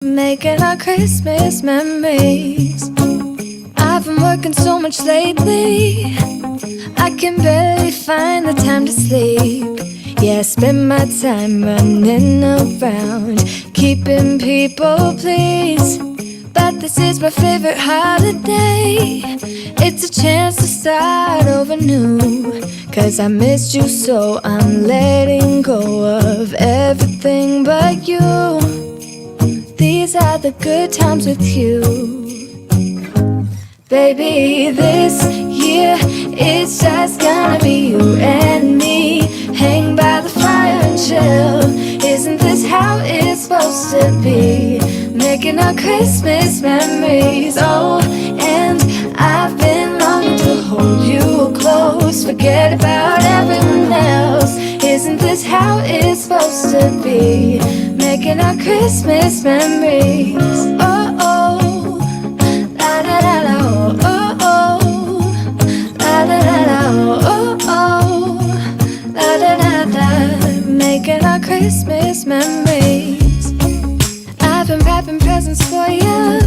Making our Christmas memories. I've been working so much lately, I can barely find the time to sleep. Yeah, I spend my time running around, keeping people pleased. But this is my favorite holiday. It's a chance to start over new. Cause I missed you, so I'm letting go of everything but you. These are the good times with you. Baby, this year it's just gonna be you and me. Hang by the fire and chill. Isn't this how it's supposed to be? Making our Christmas memories. Oh, and I've been longing to hold you close. Forget about everyone else. Isn't this how it's supposed to be? Making our Christmas memories. Oh, oh, la da da da, oh, oh, oh, la da da da, oh, oh, la da da da. Making our Christmas memories. I've been wrapping presents for you.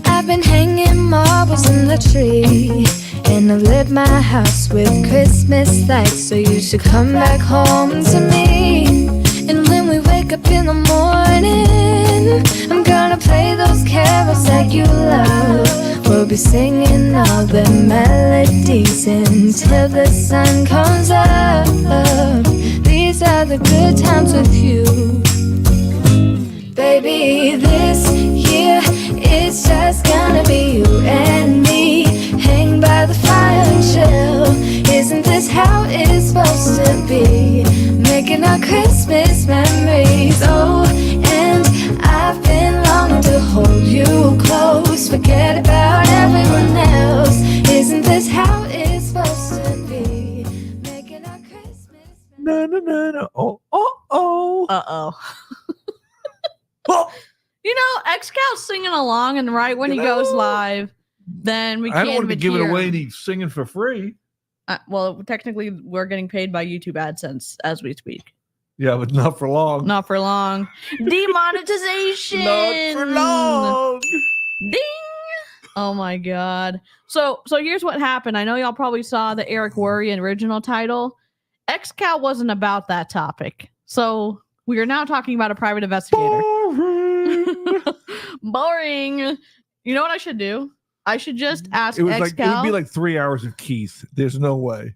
I've been hanging marbles in the tree, and I've lit my house with Christmas lights. So you should come back home to me. And when we wake up in the morning, I'm gonna play those carols that you love. We'll be singing all the melodies until the sun comes up. These are the good times with you. Baby, this year it's just gonna be you and me. Hang by the fire and chill. Isn't this how it's supposed to be? Making our Christmas memories. Oh, and I've been longing to hold you close. Forget about everyone else. Isn't this how it's supposed to be? Making our Christmas. No, no, no, no. Oh, oh, oh. Uh-oh. Oh. You know, X-Cal's singing along, and right when he goes live, then we I can't don't want to even give it hear away him. and he's singing for free. Well, technically, we're getting paid by YouTube AdSense as we speak. Yeah, but not for long. Not for long. Demonetization. Not for long. Ding. Oh my god. So here's what happened. I know y'all probably saw the Eric Worre original title. X-Cal wasn't about that topic. So we are now talking about a private investigator. Boring. Boring. You know what I should do? I should just ask It would X-Cal. be like 3 hours of Keith. There's no way.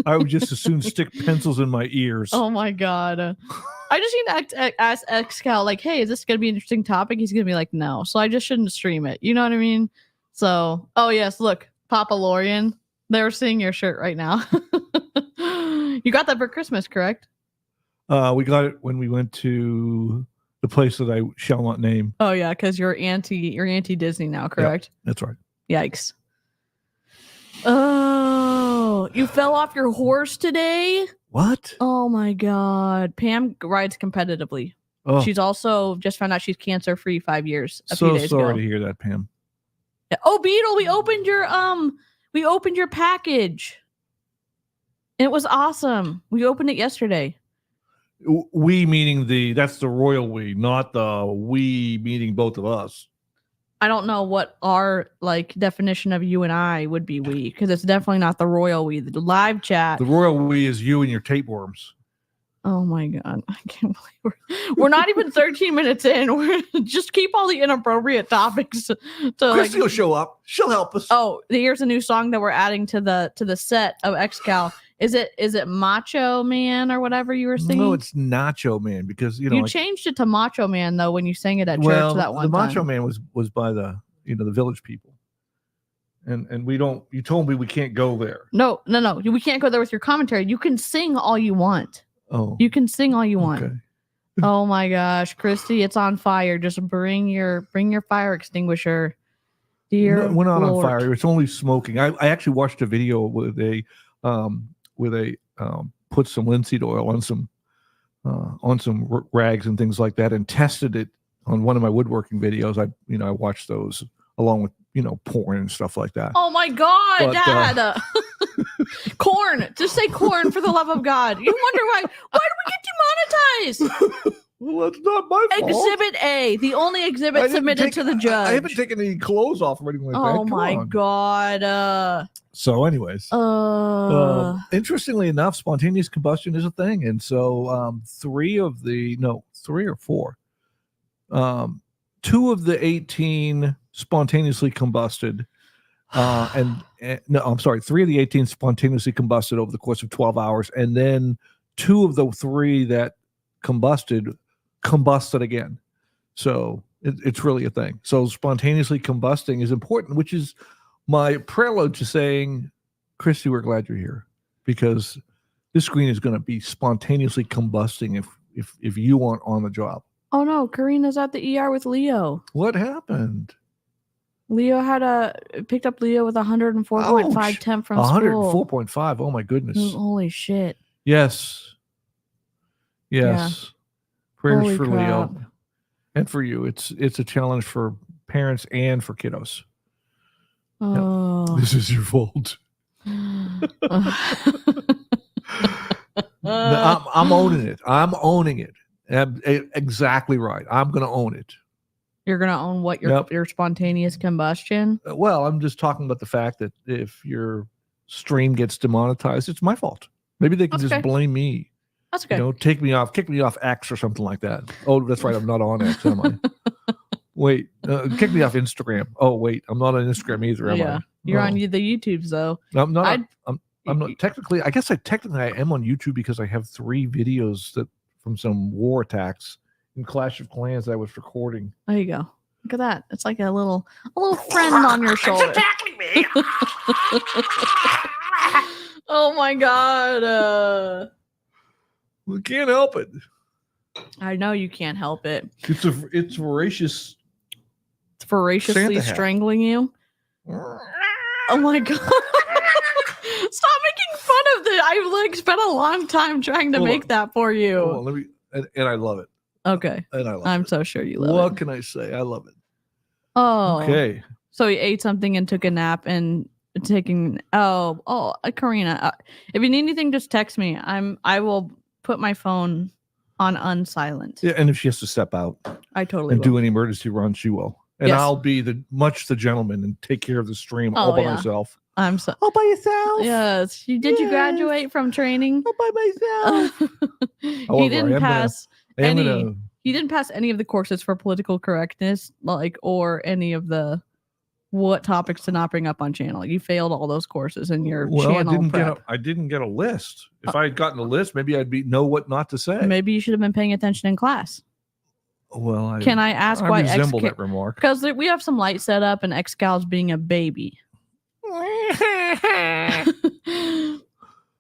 I would just as soon stick pencils in my ears. Oh my god. I just need to ask X-Cal, like, hey, is this going to be an interesting topic? He's going to be like, no. So I just shouldn't stream it. You know what I mean? So, oh yes, look, Papa Lorian. They're seeing your shirt right now. You got that for Christmas, correct? We got it when we went to the place that I shall not name. Oh yeah, because you're anti Disney now, correct? Yeah, that's right. Yikes. Oh, you fell off your horse today? What? Oh my god. Pam rides competitively. Oh, She's also just found out she's cancer free 5 years. A so few days sorry ago. to hear that, Pam. Yeah. Oh, Beetle, we opened your package. And it was awesome. We opened it yesterday. We meaning that's the royal we, not the we meaning both of us. I don't know what our definition of you and I would be we, because it's definitely not the royal we. The live chat. The royal we is you and your tapeworms. Oh my god. I can't believe we're not even 13 minutes in. We're just keep all the inappropriate topics to Christy will show up. She'll help us. Oh, here's a new song that we're adding to the set of X-Cal. Is it Macho Man or whatever you were singing? No, it's Nacho Man, because you changed it to Macho Man though when you sang it at church that one the Macho time. Man was by the the village people, and we don't. You told me we can't go there. No, we can't go there with your commentary. You can sing all you want. Oh, You can sing all you want. okay. Oh my gosh, Christy, it's on fire. Just bring your fire extinguisher. Dear No, we're not Lord. on fire. It's only smoking. I actually watched a video where they put some linseed oil on some rags and things like that, and tested it on one of my woodworking videos. I watched those along with porn and stuff like that. Oh my God, But, Dad! Corn. Just say corn for the love of God. You wonder why? Why do we get demonetized? Well, that's not my fault. Exhibit A, the only I exhibit didn't submitted take- to the judge. I haven't taken any clothes off or anything like that. Oh Come my on. god. So, anyways, interestingly enough, spontaneous combustion is a thing, and so 3 or 4, 2 of the 18 spontaneously combusted, and no, I'm sorry, 3 of the 18 spontaneously combusted over the course of 12 hours, and then 2 of the 3 that combusted again. So it's really a thing. So spontaneously combusting is important, which is my prelude to saying, Christy, we're glad you're here, because this screen is going to be spontaneously combusting if you aren't on the job. Oh no, Karina's at the ER with Leo. What happened? Leo picked up Leo with 104.5 temp from school. 104.5. Oh my goodness. Holy shit. Yes. Yeah. Prayers Holy for crap. Leo and for you. It's a challenge for parents and for kiddos. Oh. This is your fault. No, I'm owning it. I'm owning it. Exactly right. I'm going to own it. You're going to own what? Your spontaneous combustion? Well, I'm just talking about the fact that if your stream gets demonetized, it's my fault. Maybe they can just blame me. That's okay. You know, kick me off X or something like that. Oh, that's right. I'm not on X, am I? Wait, kick me off Instagram. Oh, wait, I'm not on Instagram either, am I? You're on the YouTubes, though. I'm not. I'm not technically. I guess I am on YouTube because I have 3 videos from some war attacks in Clash of Clans that I was recording. There you go. Look at that. It's like a little friend on your shoulder. It's attacking me. Oh my god. We can't help it. I know you can't help it. It's voracious. It's voraciously strangling you. Oh my god. Stop making fun of it. I've spent a long time trying to make that for you. Hold on, and I love it. Okay. And I love I'm it. so sure you love it. What can I say? I love it. Oh. Okay. So he ate something and took a nap and taking Karina, if you need anything, just text me. I will put my phone on unsilent. Yeah, and if she has to step out I totally and will. do an emergency run, she will. And Yes. I'll be the gentleman and take care of the stream all by myself. I'm so All by yourself? yes. Did you graduate from training? All by myself. He However, didn't pass any. He He didn't pass any of the courses for political correctness, or any of the what topics to not bring up on channel. You failed all those courses in your channel prep. I didn't get a list. If I had gotten a list, maybe I'd know what not to say. Maybe you should have been paying attention in class. Well, Can I ask I why resemble that remark. Because we have some light set up and Excal's being a baby. No,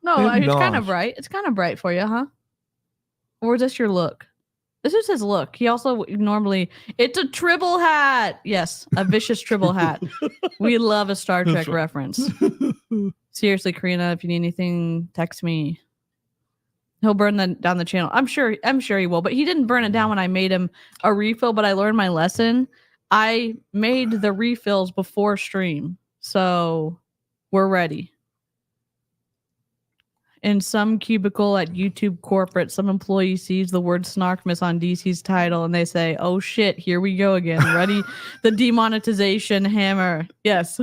it's kind of bright. It's kind of bright for you, huh? Or is this your look? This is his look. He also it's a tribble hat. Yes, a vicious tribble hat. We love a Star Trek reference. Seriously, Karina, if you need anything, text me. He'll burn down the channel. I'm sure he will, but he didn't burn it down when I made him a refill, but I learned my lesson. I made the refills before stream. So we're ready. In some cubicle at YouTube corporate, some employee sees the word SNARKMAS on DC's title and they say, oh shit, here we go again. Ready? The demonetization hammer. Yes.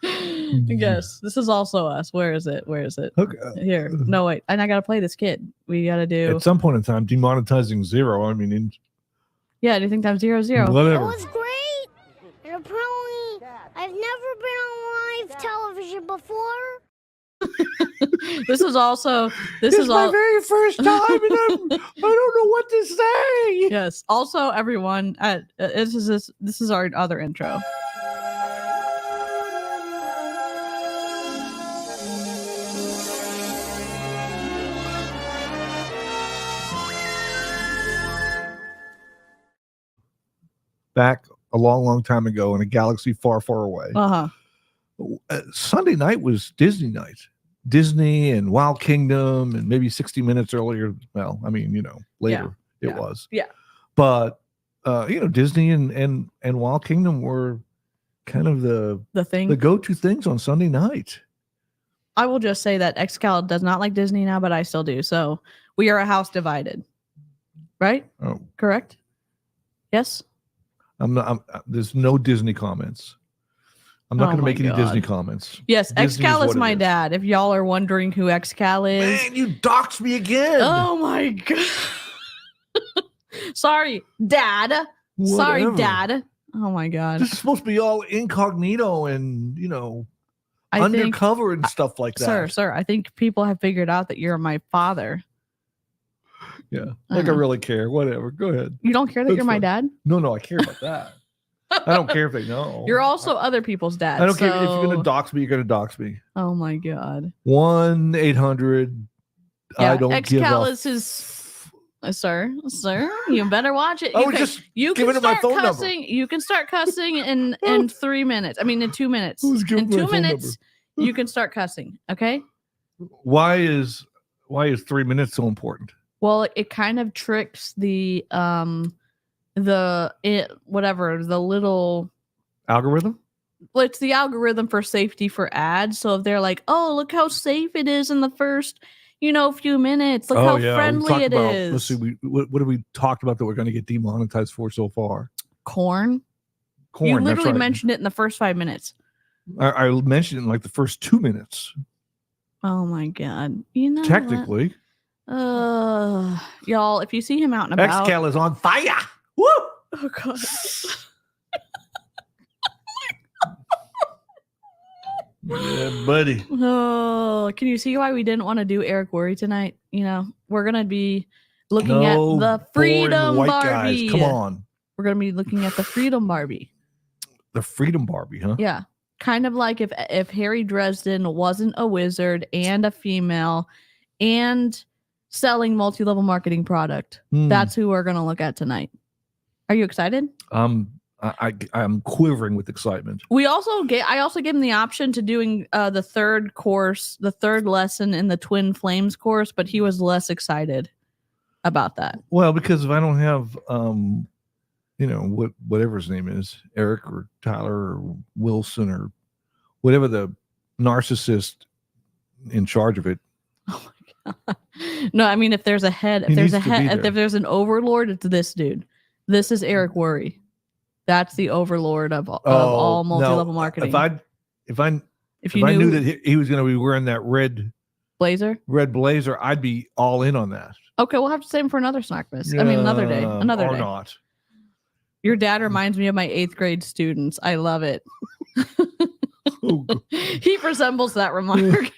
Yes. This is also us. Where is it? Okay. Here. No, wait. And I got to play this kid. We got to do. At some point in time, demonetizing 0. I mean, yeah, anything times 0, 0. whatever. It was great. And apparently, I've never been on live television before. This is my very first time, and I don't know what to say. Yes. Also, everyone, this is our other intro. Back a long, long time ago in a galaxy far, far away. Sunday night was Disney night. Disney and Wild Kingdom, and maybe 60 Minutes earlier. Well, I mean, later it was. Yeah. But Disney and Wild Kingdom were kind of the go-to things on Sunday night. I will just say that Excal does not like Disney now, but I still do. So we are a house divided. right? Oh, Correct? Yes? there's no Disney comments. I'm not Oh going to my make any Disney God. comments. Yes, Disney Xcal is what it my dad. If y'all are wondering who Xcal is. Man, you doxed me again. Oh my God. Sorry, Dad. Sorry, Whatever. Dad. Oh my God. This is supposed to be all incognito and, I think, undercover and stuff like that. sir, I think people have figured out that you're my father. Yeah. Like I really care. Whatever. Go ahead. You don't care that That's you're my fine. dad? No, I care about that. I don't care if they know. You're also other people's dad. I don't care if you're going so- to dox me, you're going to dox me. Oh my God. 1-800 Yeah, I don't give Xcal a is his. Sir, you better watch it. I was just you giving can it my start phone number. cussing. You can start cussing in 3 minutes. I mean, in 2 minutes. I was giving In my 2 phone minutes, you can start cussing. Okay. Why is 3 minutes so important? Well, it kind of tricks the little. Algorithm? Well, it's the algorithm for safety for ads. So if they're like, "Oh, look how safe it is in the first, few minutes. Look how friendly it is." Let's see. What have we talked about that we're going to get demonetized for so far? Corn. Corn. You that's literally right. mentioned it in the first 5 minutes. I mentioned it in like the first 2 minutes. Oh my God. You know Technically. what? Y'all, if you see him out and about. Xcal is on fire. Woo! Oh God. Yeah, buddy. Oh, can you see why we didn't want to do Eric Worre tonight? We're gonna be looking at No the boring Freedom white Barbie. guys. Come on. We're gonna be looking at the Freedom Barbie. The Freedom Barbie, huh? Yeah. Kind of like if Harry Dresden wasn't a wizard and a female and selling multi-level marketing product. That's who we're gonna look at tonight. Are you excited? I'm quivering with excitement. I also gave him the option to doing the third lesson in the Twin Flames course, but he was less excited about that. Well, because if I don't have whatever his name is, Eric or Tyler or Wilson or whatever the narcissist in charge of it. Oh my God. No, I mean if there's a head, if there's an overlord, it's this dude. This is Eric Worre. That's the overlord of all multi-level marketing. If I knew that he was going to be wearing that red blazer, I'd be all in on that. Okay, we'll have to save him for another SNARKMAS. I mean, another day. Another day. Not. Your dad reminds me of my 8th grade students. I love it. He resembles that remark.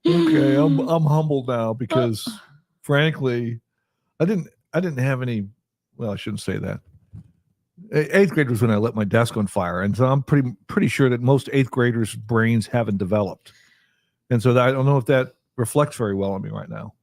Okay, I'm humbled now because, frankly, I didn't have any. Well, I shouldn't say that. 8th grade was when I lit my desk on fire, and so I'm pretty sure that most 8th graders' brains haven't developed, and so I don't know if that reflects very well on me right now.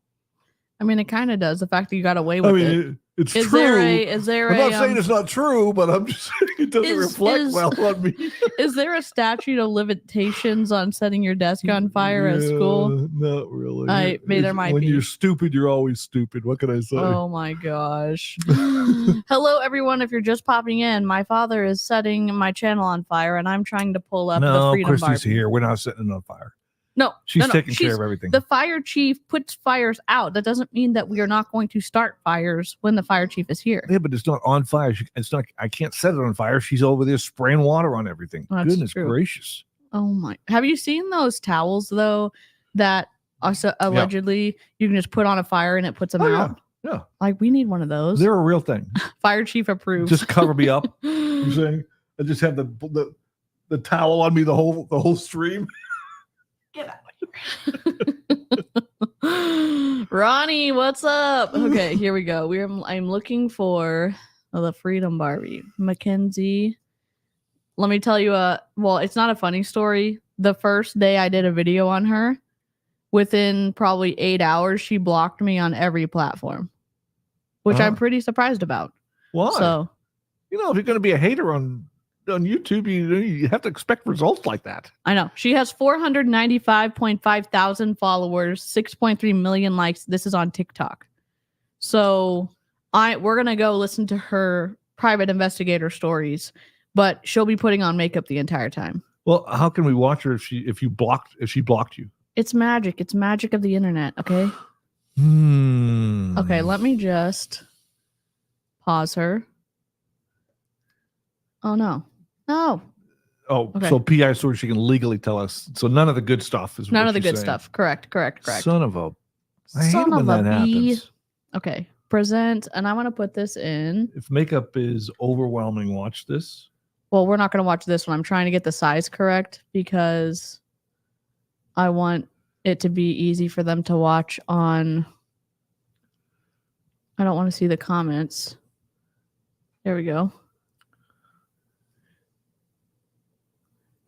I mean, it kind of does. The fact that you got away with it. It's is true. I'm not saying it's not true, but I'm just saying it doesn't reflect well on me. Is there a statute of limitations on setting your desk on fire at school? Not really. There might be. When you're stupid, you're always stupid. What can I say? Oh my gosh. Hello, everyone. If you're just popping in, my father is setting my channel on fire, and I'm trying to pull up the Freedom Barbie. Christy's here. We're not setting it on fire. No, she's taking care of everything. The fire chief puts fires out. That doesn't mean that we are not going to start fires when the fire chief is here. Yeah, but it's not on fire. It's not. I can't set it on fire. She's over there spraying water on everything. That's Goodness true. gracious! Oh my! Have you seen those towels though? That also allegedly you can just put on a fire and it puts them out. Yeah. Like we need one of those. They're a real thing. Fire chief approved. Just cover me up. I'm saying I just have the towel on me the whole stream. Get out of here. Ronnie, what's up? Okay, here we go. I'm looking for the Freedom Barbie. Mackenzie. Let me tell you it's not a funny story. The first day I did a video on her, within probably 8 hours, she blocked me on every platform. Which I'm pretty surprised about. Why? So if you're gonna be a hater on YouTube, you have to expect results like that. I know. She has 495.5 thousand followers, 6.3 million likes. This is on TikTok. So we're going to go listen to her private investigator stories, but she'll be putting on makeup the entire time. Well, how can we watch her if she blocked you? It's magic. It's magic of the internet. Okay. Okay. Let me just pause her. Oh no. No. Oh, Okay. so PI so she can legally tell us. So none of the good stuff is None what of the she's good saying. stuff. Correct. Son of a. I hate Son it when of that a bee. happens. Okay. Present. And I want to put this in. If makeup is overwhelming, watch this. Well, we're not going to watch this one. I'm trying to get the size correct because I want it to be easy for them to watch on. I don't want to see the comments. There we go.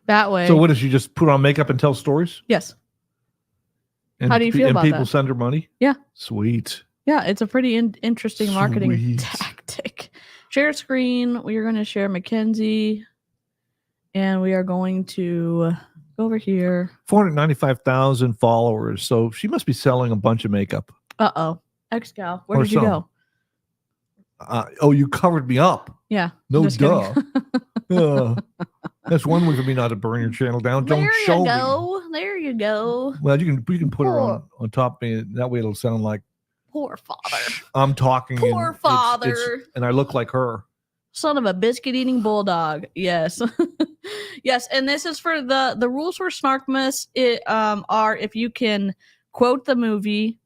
That way. So what does she just put on makeup and tell stories? Yes. And How do you feel about people that? send her money? Yeah. Sweet. Yeah, it's a pretty interesting marketing Sweet. tactic. Share screen. We are going to share Mackenzie. And we are going to go over here. 495,000 followers. So she must be selling a bunch of makeup. Uh-oh. Xcal, where Or did you some. go? You covered me up. Yeah. No just duh. kidding. That's one way for me not to burn your channel down. Don't There show you me. go. There you go. Well, you can put her on top of me. That way it'll sound like Poor father. I'm talking. Poor and father. and I look like her. Son of a biscuit eating bulldog. Yes. Yes. And this is for the rules for SNARKMAS are if you can quote the movie,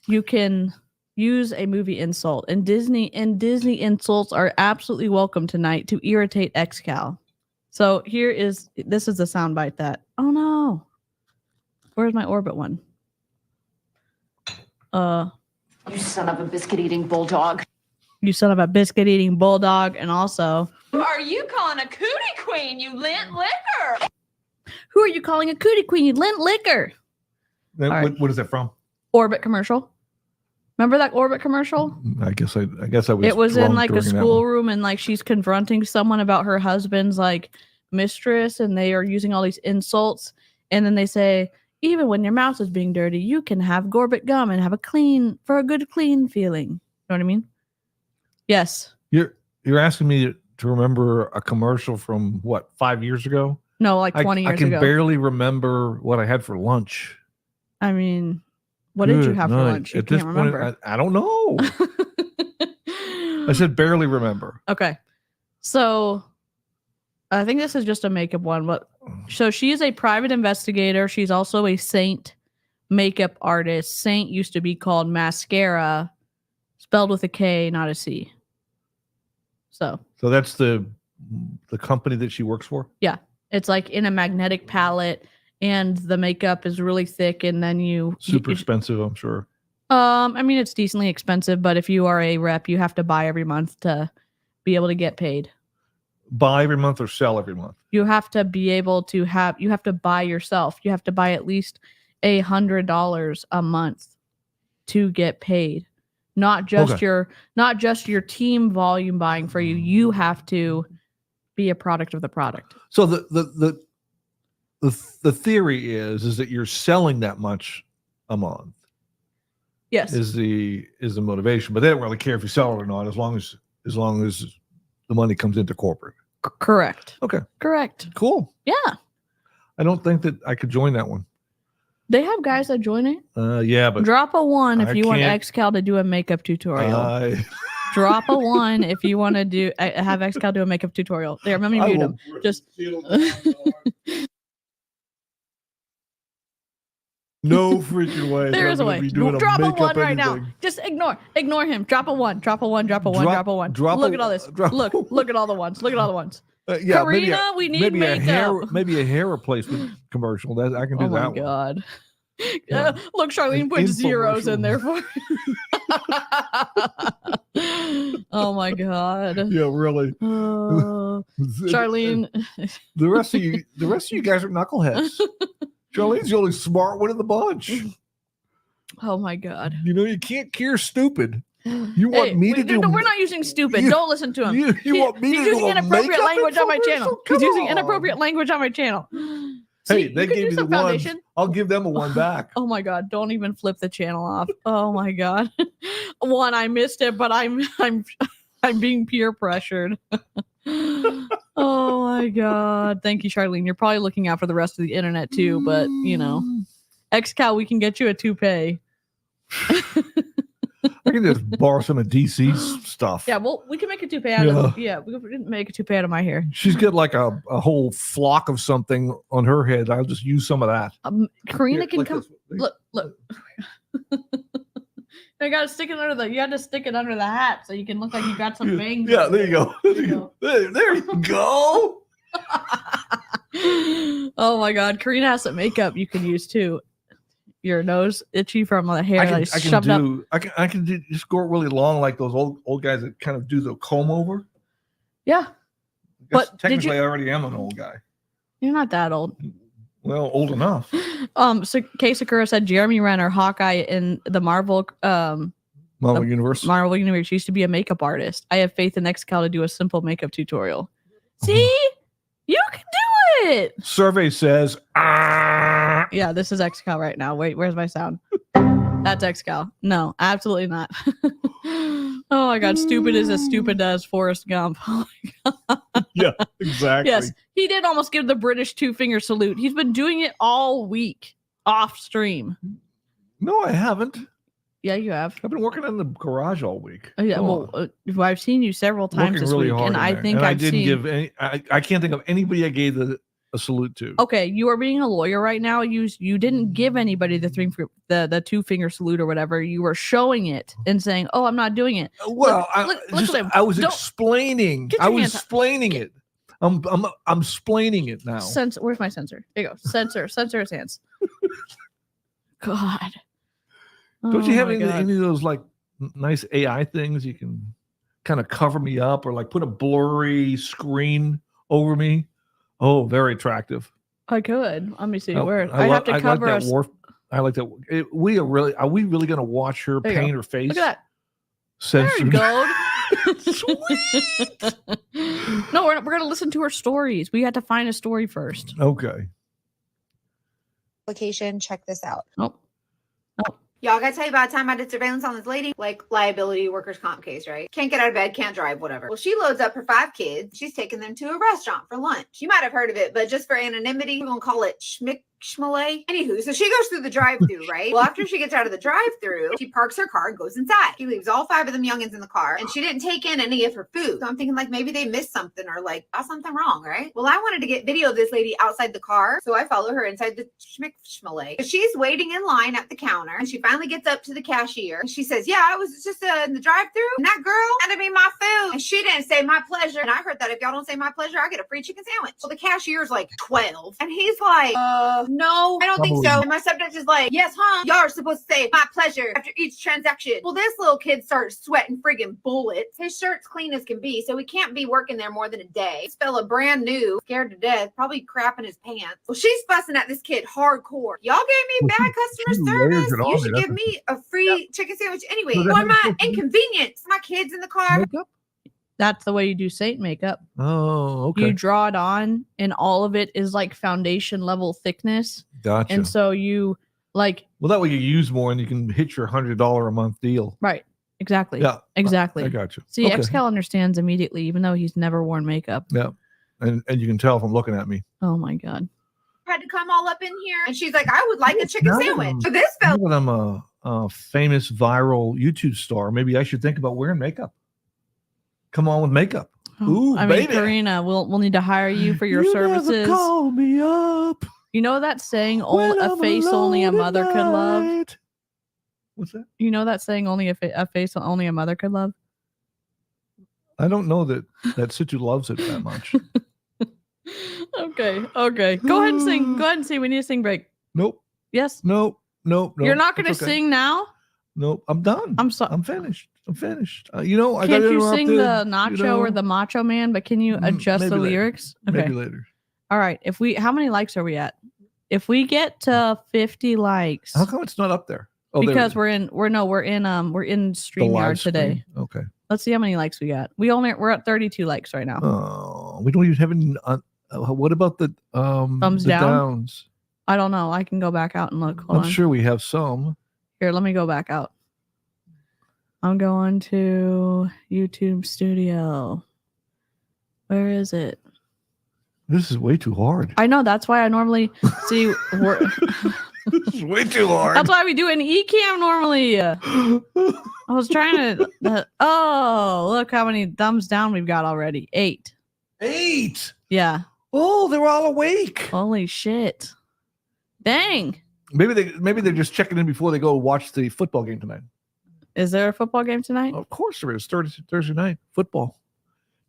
you can use a movie insult. And Disney insults are absolutely welcome tonight to irritate Xcal. So this is the soundbite that, oh no. Where's my orbit one? You son of a biscuit-eating bulldog. You son of a biscuit-eating bulldog. And also, Who are you calling a cootie queen, you lint liquor? who are you calling a cootie queen, you lint liquor? What, right. what is that from? Orbit commercial. Remember that Orbit commercial? I guess I was. It was in drunk like a during that one. schoolroom and like she's confronting someone about her husband's like mistress and they are using all these insults. And then they say, even when your mouth is being dirty, you can have Gorbit gum and have a good clean feeling. You know what I mean? Yes. You're asking me to remember a commercial from what, 5 years ago? No, like 20 years I can ago. barely remember what I had for lunch. I mean, what did you Good have for night. lunch? You At this can't point, remember. I don't know. I said barely remember. Okay. So I think this is just a makeup one, but so she is a private investigator. She's also a Seint makeup artist. Seint used to be called Mascara, spelled with a K, not a C. So that's the company that she works for? yeah, it's like in a magnetic palette and the makeup is really thick and then Super expensive, I'm sure. I mean, it's decently expensive, but if you are a rep, you have to buy every month to be able to get paid. Buy every month or sell every month? You have to be able to you have to buy yourself. You have to buy at least $100 a month to get paid. Not just your team volume buying for you. You have to be a product of the product. So the theory is that you're selling that much a month. Yes. Is the motivation, but they don't really care if you sell it or not, as long as the money comes into corporate. Correct. Okay. Correct. Cool. Yeah. I don't think that I could join that one. They have guys that join it. Yeah, but Drop a 1 if I you want can't- Xcal to do a makeup tutorial. Drop a 1 if you want to have Xcal do a makeup tutorial. There, let me mute him. Just no freaking way. there I'm is a gonna way. be doing Drop a makeup 1 right now. anything. Just ignore him. Drop a 1. Drop a 1. Drop a 1. Drop a 1. Drop Look a- at all this. drop- Look at all the ones. Look at all the ones. Yeah, Karina, we need maybe makeup. maybe a hair replacement commercial. That I can do Oh my that one. god. Yeah. Look, Charlene An put zeros in infomercial. there for oh my god. Yeah, really. Charlene. The rest of you guys are knuckleheads. Charlene's the only smart one in the bunch. Oh my god. You know, you can't cure stupid. You want me to do? We're not using stupid. You- Don't listen to him. You want me He's to do using a inappropriate makeup language on my infomercial? channel. Come He's using on. inappropriate language on my channel. Hey, See, they you could gave use me the some one. foundation. I'll give them a one back. Oh my god, don't even flip the channel off. Oh my god. 1, I missed it, but I'm being peer pressured. Oh my god. Thank you, Charlene. You're probably looking out for the rest of the internet too, but you know. Xcal, we can get you a toupee. Are can just borrow some of DC's stuff. Yeah, well, we can make a toupee out of we can make a toupee out of my hair. She's got like a whole flock of something on her head. I'll just use some of that. Karina Here, can like come. this. Look. I gotta stick it under you had to stick it under the hat so you can look like you got some bangs. Yeah, there you go. There you go. There you go. Oh my god, Karina has some makeup you can use too. Your nose itchy from the hair I shoved up. can do just go really long like those old guys that kind of do the comb over. Yeah, but technically I already am an old guy. You're not that old. Well, old enough. So Kay Sakura said Jeremy Renner, Hawkeye in the Marvel Universe. Marvel Universe used to be a makeup artist. I have faith in Excal to do a simple makeup tutorial. See? You can do it. Survey says, Yeah, this is Excal right now. Wait, where's my sound? That's Excal. No, absolutely not. Oh my god, stupid is as stupid as Forrest Gump. Oh my god. Yeah, exactly. Yes, he did almost give the British 2-finger salute. He's been doing it all week off stream. No, I haven't. Yeah, you have. I've been working in the garage all week. Yeah, well, I've seen you several times this really week, hard and I there. think and I've I didn't seen. give any. I can't think of anybody I gave a salute to. Okay, you are being a lawyer right now. You didn't give anybody the 2-finger salute or whatever. You were showing it and saying, "Oh, I'm not doing it." Well, look at him. I was Don't- explaining. Get your I was hands up. explaining it. I'm explaining it now. Where's my sensor? There you go. Censor his hands. God. Don't you Oh have my any God. of those like nice AI things you can kind of cover me up or like put a blurry screen over me? Oh, very attractive. I could. Let me see. Where I have to cover like us. that I like that. Are we really going to watch her There you go. paint her face? Look at that. Censored. There you go. Sweet. No, we're gonna listen to her stories. We had to find a story first. Okay. Application. Check this out. Oh. Y'all gotta tell you about the time I did surveillance on this lady, like liability workers' comp case, right? Can't get out of bed, can't drive, whatever. Well, she loads up her 5 kids. She's taking them to a restaurant for lunch. You might have heard of it, but just for anonymity, we're gonna call it Schmalay. Anywho, so she goes through the drive-through, right? Well, after she gets out of the drive-through, she parks her car and goes inside. She leaves all 5 of them youngins in the car, and she didn't take in any of her food. So I'm thinking like maybe they missed something or like got something wrong, right? Well, I wanted to get video of this lady outside the car, so I follow her inside the Schmalay. She's waiting in line at the counter, and she finally gets up to the cashier. And she says, "Yeah, I was just in the drive-through, and that girl handed me my food, and she didn't say my pleasure. And I heard that if y'all don't say my pleasure, I get a free chicken sandwich." So the cashier's like 12, and he's like, no, I don't think so. And my subject is like, "Yes, huh? Y'all are supposed to say my pleasure after each transaction." Well, this little kid starts sweating friggin' bullets. His shirt's clean as can be, so he can't be working there more than a day. This fella brand new, scared to death, probably crapping his pants. Well, she's fussing at this kid hardcore. "Y'all gave me bad customer service. You should give me a free chicken sandwich anyway. So Or my that's- inconvenience. My kid's in the car." Makeup? That's the way you do Seint makeup. Oh, okay. You draw it on, and all of it is like foundation level thickness. Gotcha. And so you like Well, that way you use more and you can hit your $100 a month deal. right. Exactly. Yeah. Exactly. I got you. See, Okay. Excal understands immediately, even though he's never worn makeup. Yeah. And you can tell from looking at me. Oh my God. Had to come all up in here, and she's like, "I would like a chicken Now that sandwich." I'm- So this Now fella that I'm a famous viral YouTube star, maybe I should think about wearing makeup. Come on with makeup. Ooh, I mean, baby. Karina, we'll need to hire you for your You services. Never call me up. You know that saying, when a I'm face only a alone at mother could love? night. What's that? You know that saying, only a face only a mother could love? I don't know that Situ loves it that much. Okay. Go ahead and sing. Go ahead and sing. We need a sing break. Nope. Yes. Nope. You're not going to It's okay. sing now? Nope. I'm done. I'm sorry. I'm finished. I got Can't you sing interrupted, the Nacho or the Macho Man, but can you adjust the maybe later. lyrics? Okay. Maybe later. All right. How many likes are we at? If we get to 50 likes, How come it's not up there? Oh, there it because is. we're in The live StreamYard today. stream. Okay. Let's see how many likes we got. We're at 32 likes right now. Oh, we don't even have any. What about the Thumbs the down? downs? I don't know. I can go back out and look. Hold I'm on. sure we have some. Here, let me go back out. I'm going to YouTube Studio. Where is it? This is way too hard. I know. That's why I normally see. This is way too hard. That's why we do an e-cam normally. I was trying to. Oh, look how many thumbs down we've got already. 8. 8. Yeah. Oh, they're all awake. Holy shit. Dang. Maybe they're just checking in before they go watch the football game tonight. Is there a football game tonight? Of course there is. Thursday night football.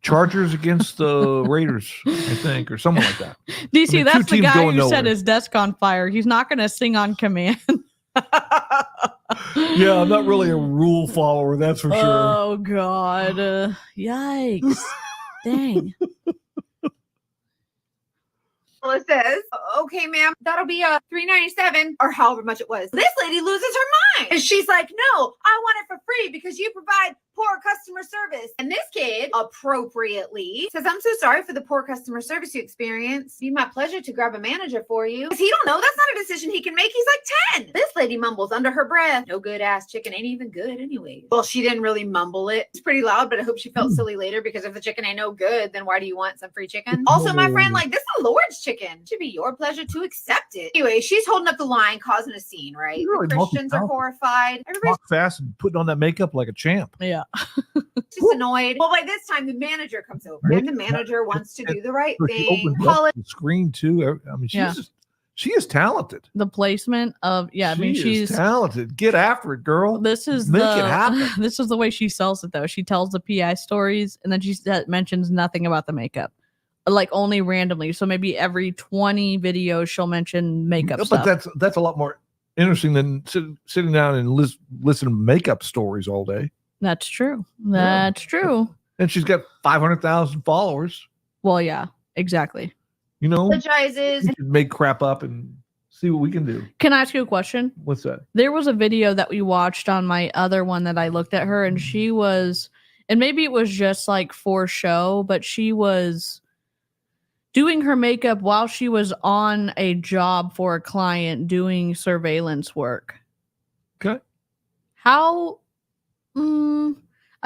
Chargers against the Raiders, I think, or someone like that. DC, I mean, that's two the teams guy going who set nowhere. his desk on fire. He's not going to sing on command. Yeah, I'm not really a rule follower, that's for sure. Oh, God. Yikes. Dang. Well, it says, okay, ma'am, that'll be $3.97 or however much it was. This lady loses her mind. And she's like, no, I want it for free because you provide poor customer service. And this kid appropriately says, I'm so sorry for the poor customer service you experience. It'd be my pleasure to grab a manager for you. Because he don't know. That's not a decision he can make. He's like 10. This lady mumbles under her breath, no good ass chicken ain't even good anyway. Well, she didn't really mumble it. It's pretty loud, but I hope she felt silly later because if the chicken ain't no good, then why do you want some free chicken? Also, my friend, like, this is the Lord's chicken. It should be your pleasure to accept it. Anyway, she's holding up the line, causing a scene, right? You really The Christians are multitask. horrified. Everybody's Talk fast and putting on that makeup like a champ. Yeah. just annoyed. Well, by this time, the manager comes over, and the manager wants to do the right She thing. opens up the screen too. I mean, Yeah. she is talented. The placement of, yeah, I mean, She she's is talented. Get after it, girl. This is Make the it happen. This is the way she sells it, though. She tells the PI stories, and then she mentions nothing about the makeup, like only randomly. So maybe every 20 videos she'll mention makeup But stuff. that's a lot more interesting than sitting down and listen to makeup stories all day. That's true. That's true. And she's got 500,000 followers. Well, yeah, exactly. You know, Apologizes. we can make crap up and see what we can do. Can I ask you a question? What's that? There was a video that we watched on my other one that I looked at her, and she was, and maybe it was just like for show, but she was doing her makeup while she was on a job for a client doing surveillance work. Okay. How?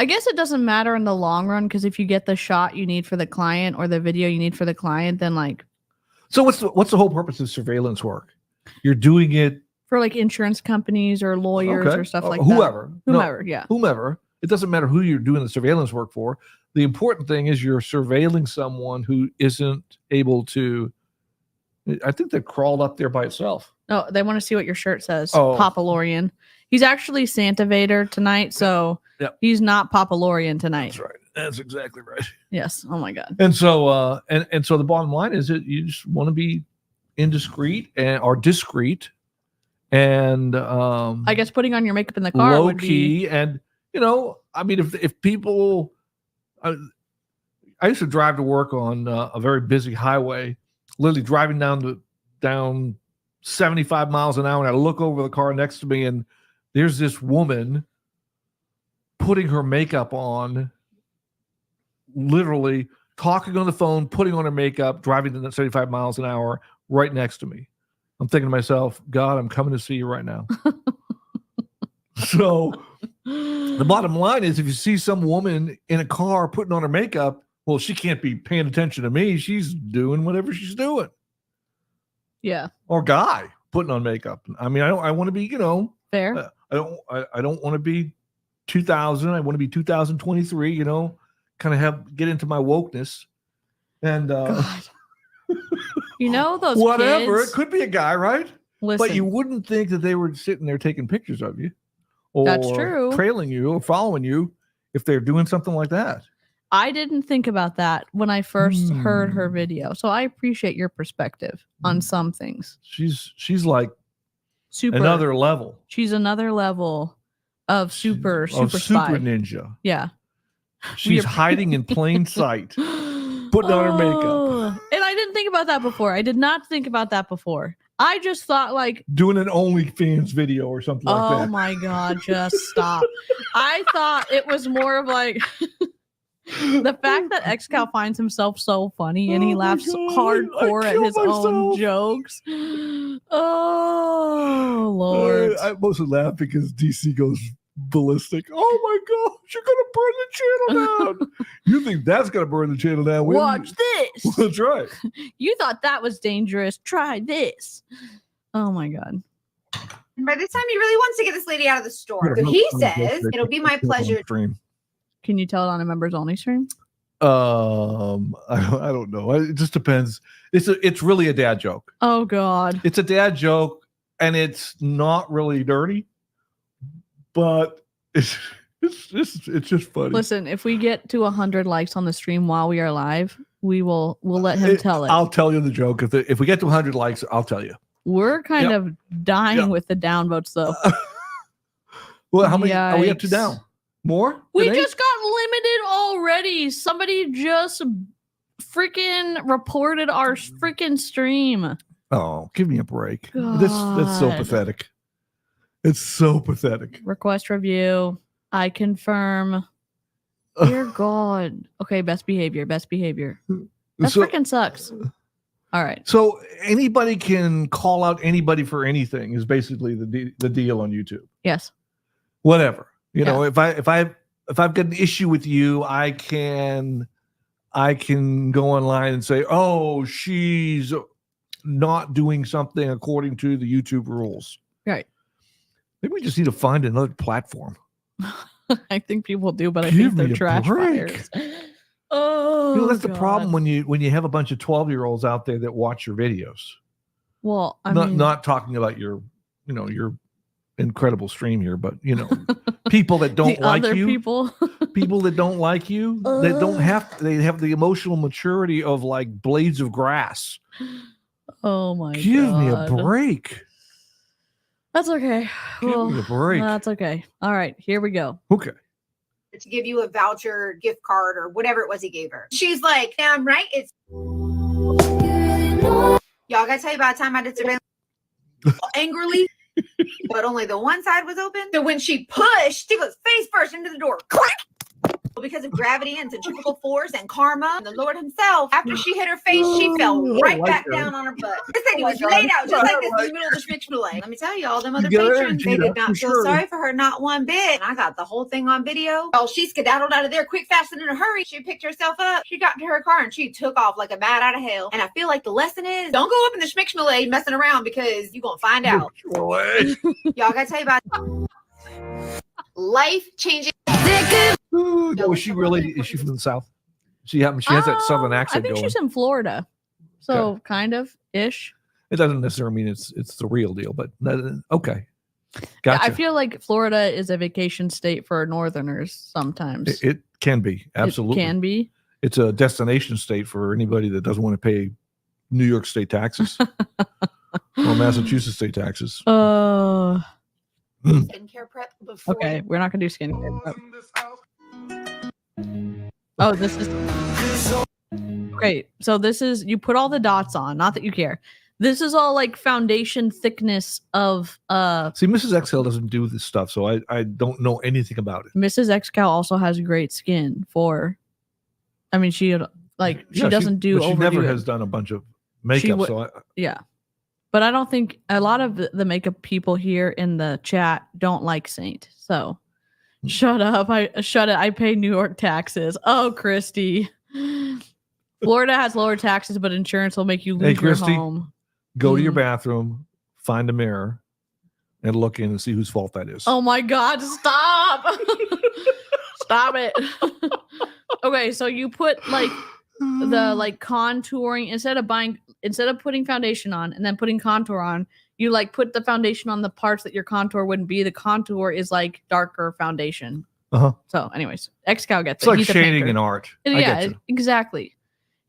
I guess it doesn't matter in the long run, because if you get the shot you need for the client or the video you need for the client, then like So what's the whole purpose of surveillance work? You're doing it for like insurance companies or lawyers okay. or stuff like whoever. that. No, Whomever, yeah. whomever. It doesn't matter who you're doing the surveillance work for. The important thing is you're surveilling someone who isn't able to. I think they crawled up there by itself. Oh, they want to see what your shirt says. Oh. Papa Lorian. He's actually Santa Vader tonight, so Yep. he's not Papa Lorian tonight. That's right. That's exactly right. Yes. Oh my God. And so, and so the bottom line is that you just want to be indiscreet or discreet, and I guess putting on your makeup in the car low would be. key. And I mean, if people, I used to drive to work on a very busy highway, literally driving down 75 miles an hour, and I look over the car next to me, and there's this woman putting her makeup on, literally talking on the phone, putting on her makeup, driving to 75 miles an hour right next to me. I'm thinking to myself, God, I'm coming to see you right now. So the bottom line is, if you see some woman in a car putting on her makeup, well, she can't be paying attention to me. She's doing whatever she's doing. Yeah. Or guy putting on makeup. I mean, I want to be, Fair. I don't want to be 2000. I want to be 2023, kind of get into my wokeness. And God. You know those whatever. kids? It could be a guy, right? Listen, But you wouldn't think that they were sitting there taking pictures of you, or That's true. trailing you or following you if they're doing something like that. I didn't think about that when I first heard her video. So I appreciate your perspective on some things. She's like Super. another level. She's another level of super Of spy. super ninja. Yeah. She's hiding in plain sight, putting on her makeup, Oh, and I didn't think about that before. I did not think about that before. I just thought like, doing an OnlyFans video or something like oh that. my God, just stop. I thought it was more of like the fact that XCal finds himself so funny and he Oh my laughs God, hardcore I at killed his own myself. jokes. Oh Lord. I mostly laugh because DC goes ballistic. Oh my gosh, you're gonna burn the channel down. You think that's gonna burn the channel down? Watch this. That's right. You thought that was dangerous. Try this. Oh my God. And by this time, he really wants to get this lady out of the store. Yeah, So no he problem. says, it'll be my pleasure. Stream. Can you tell it on a members only stream? I don't know. It just depends. It's really a dad joke. Oh God. It's a dad joke, and it's not really dirty, but it's just funny. Listen, if we get to 100 likes on the stream while we are live, we'll let him tell it. I'll tell you the joke. If we get to 100 likes, I'll tell you. We're kind of dying with the downvotes though. Well, how many are we up to Yikes. now? More? We Today? just got limited already. Somebody just freaking reported our freaking stream. Oh, give me a break. That's so God. pathetic. It's so pathetic. Request review. I confirm. Dear God. Okay, best behavior. Best behavior. That So- freaking sucks. All right. So anybody can call out anybody for anything is basically the deal on YouTube. Yes. Whatever. You know, if I've got an issue with you, I can go online and say, "Oh, she's not doing something according to the YouTube rules." Right. Maybe we just need to find another platform. I think people do, but I Give think they're me a trash break. fires. Oh, You know, that's the problem God. when you have a bunch of 12-year-olds out there that watch your videos. Well, I not mean, not talking about your incredible stream here, but people that don't the like other you, people. people that don't like you, they have the emotional maturity of like blades of grass. Oh my God. Give me a break. That's okay. Give me a break. That's okay. All right, here we go. Okay. To give you a voucher, gift card, or whatever it was he gave her. She's like, damn right. It's y'all gotta tell you about the time I did surveillance angrily, but only the one side was open. So when she pushed, she goes face first into the door. Clack! Because of gravity and centrifugal force and karma, and the Lord himself, after she hit her face, she fell right back down on her butt. This lady was laid out just like this in the middle of the schmixmalay. Let me tell you, all them other get her patrons, they energy did up, not for feel sure. sorry for her, not one bit. And I got the whole thing on video. Oh, she skedaddled out of there quick, fast, and in a hurry. She picked herself up. She got into her car and she took off like a bat out of hell. And I feel like the lesson is, don't go up in the schmixmalay messing around because you're going to find out. Y'all got to tell you about life-changing. Ooh, no, is she from the South? She has that Southern accent I think going. she's in Florida. So kind of ish. It doesn't necessarily mean it's the real deal, but okay. Yeah, Gotcha. I feel like Florida is a vacation state for Northerners sometimes. it can be. Absolutely. It can be. It's a destination state for anybody that doesn't want to pay New York state taxes or Massachusetts state taxes. Skincare prep before. Okay, we're not gonna do skincare. prep. Oh, this is great. So this is, you put all the dots on. Not that you care. This is all like foundation thickness of See, Mrs. XL doesn't do this stuff, so I don't know anything about it. Mrs. XCal also has great skin for. I mean, she Yeah, doesn't do. But she never overdo it. has done a bunch of makeup, so Yeah. But I don't think a lot of the makeup people here in the chat don't like Seint. So shut up. I pay New York taxes. Oh, Christy. Florida has lower taxes, but insurance will make you lose your Christy, home. go to your bathroom, find a mirror, and look in and see whose fault that is. Oh my God, stop. Stop it. Okay, so you put like the contouring instead of putting foundation on and then putting contour on, you like put the foundation on the parts that your contour wouldn't be. The contour is like darker foundation. Uh-huh. So anyways, XCal gets It's it. like He's a shading painter. in art. Yeah, exactly.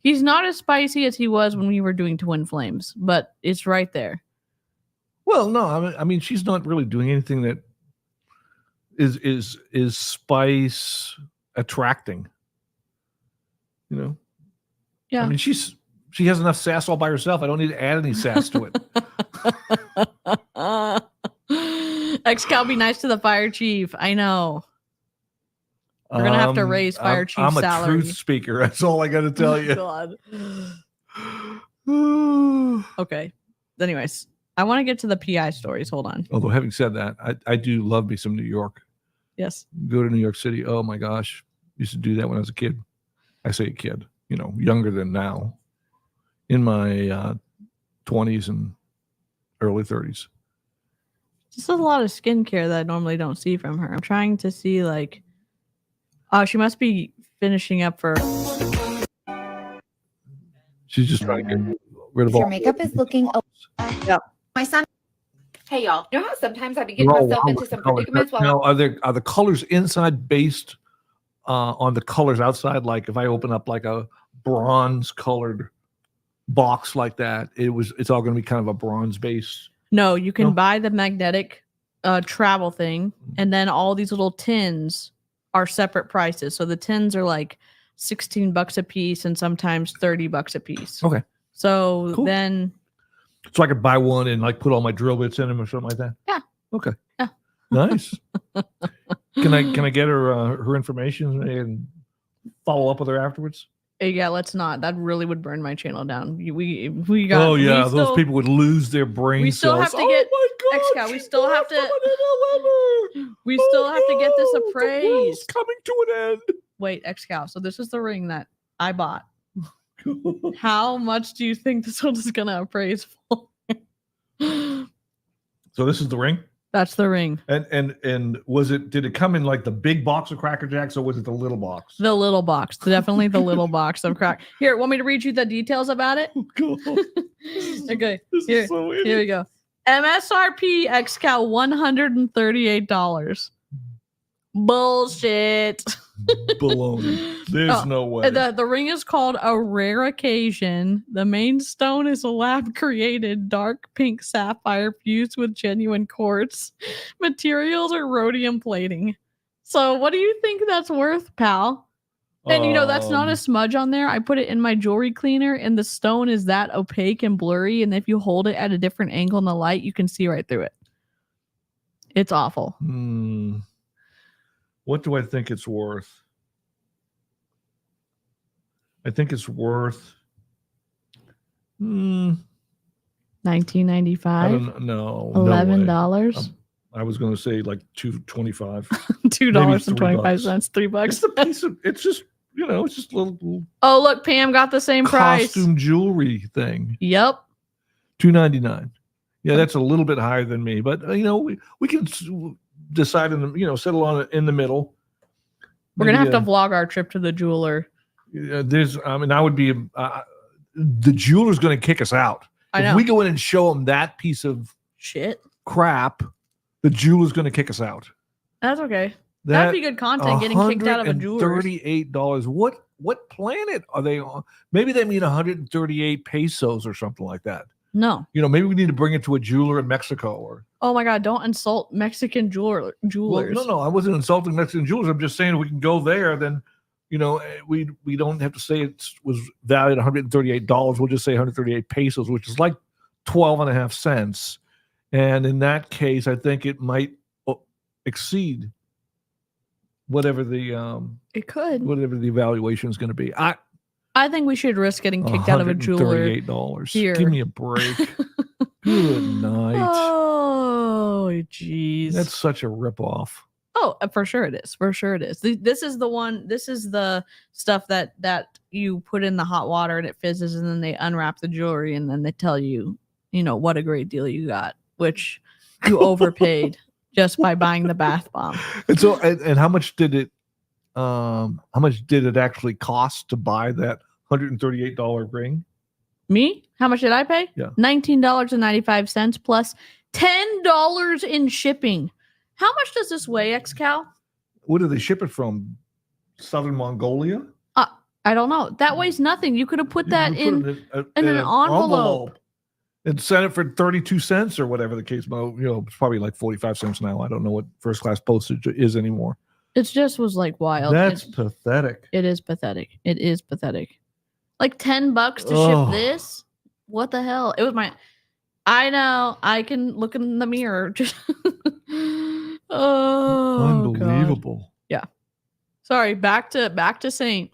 He's not as spicy as he was when we were doing Twin Flames, but it's right there. Well, no, I mean she's not really doing anything that is spice attracting. You know? Yeah. I mean she has enough sass all by herself. I don't need to add any sass to it. XCal, be nice to the fire chief. I know. We're gonna have to raise fire chief's I'm a salary. truth speaker. That's all I got to tell you. God. Okay. Anyways, I want to get to the PI stories. Hold on. Although having said that, I do love me some New York. Yes. Go to New York City. Oh my gosh. Used to do that when I was a kid. I say a kid, younger than now. In my 20s and early 30s. Just a lot of skincare that I normally don't see from her. I'm trying to see like, oh, she must be finishing up for. She's just trying to get rid of If your all. makeup is looking. Yep. My son. Hey y'all. You know how sometimes I be They're getting all myself wild into some colors. predicaments while Now, are the colors inside based on the colors outside? Like if I open up like a bronze colored box like that, it's all going to be kind of a bronze base. No, you can No? buy the magnetic travel thing, and then all these little tins are separate prices. So the tins are like $16 a piece and sometimes $30 a piece. Okay. So Cool. then So I could buy one and like put all my drill bits in them or something like that. Yeah. Okay. Yeah. Nice. Can I get her information and follow up with her afterwards? yeah, let's not. That really would burn my channel down. We got. Oh yeah, we those still- people would lose their brain we still cells. have to get oh my God, X-Cow, we she still have bought to- someone in November. We still have to get this no, the world's appraised. coming to an end. Wait, X-Cow. So this is the ring that I bought. How much do you think this one is gonna appraise for? So this is the ring, That's the ring. and did it come in like the big box of Cracker Jacks or was it the little box? The little box. Definitely the little box of crack. Here, want me to read you the details about it? Oh, God. Okay. This Here, is so here we go. MSRP X-Cow $138. Bullshit. baloney. There's Oh, no way. The ring is called a rare occasion. The main stone is a lab created dark pink sapphire fused with genuine quartz. Materials are rhodium plating. So what do you think that's worth, pal? And you know, that's not a smudge on there. I put it in my jewelry cleaner and the stone is that opaque and blurry. And if you hold it at a different angle in the light, you can see right through it. It's awful. What do I think it's worth? I think it's worth. I $19.95. don't know. $11. I was going to say like $2.25. $2.25. $3. It's a piece of. It's just it's just a little Oh, look, Pam got the same price. costume jewelry thing. Yep. $2.99. Yeah, that's a little bit higher than me, but we can decide settle on it in the middle. We're gonna have Maybe, to vlog our trip to the jeweler. I would be the jeweler's going to kick us out. I know. If we go in and show them that piece of Shit. crap, the jeweler's going to kick us out. That's okay. That'd be good content. Getting kicked out of a jeweler. $38. What planet are they on? Maybe they mean 138 pesos or something like that. No. Maybe we need to bring it to a jeweler in Mexico or. Oh my God! Don't insult Mexican jewelers. Well, no, I wasn't insulting Mexican jewelers. I'm just saying if we can go there, then we don't have to say it was valued at $138. We'll just say 138 pesos, which is like 12.5 cents. And in that case, I think it might exceed whatever the It could. whatever the evaluation is going to be. I think we should risk getting kicked out of a jeweler. $138. Here. Give me a break. Good night. Oh, jeez. That's such a ripoff. Oh, for sure it is. For sure it is. This is the one. This is the stuff that you put in the hot water and it fizzes, and then they unwrap the jewelry and then they tell you, what a great deal you got, which you overpaid just by buying the bath bomb. And so, and how much did it? How much did it actually cost to buy that $138 ring? Me? How much did I pay? Yeah. $19.95 plus $10 in shipping. How much does this weigh, X-Cal? Where do they ship it from? Southern Mongolia? I don't know. That weighs nothing. You could have put that You in put it an envelope. and sent it for 32 cents or whatever the case. It's probably like 45 cents now. I don't know what first class postage is anymore. It just was like wild. That's pathetic. It is pathetic. It is pathetic. Like $10 to Oh. ship this? What the hell? It was I know. I can look in the mirror. Oh, Unbelievable. God. Yeah. Sorry. Back to Saint.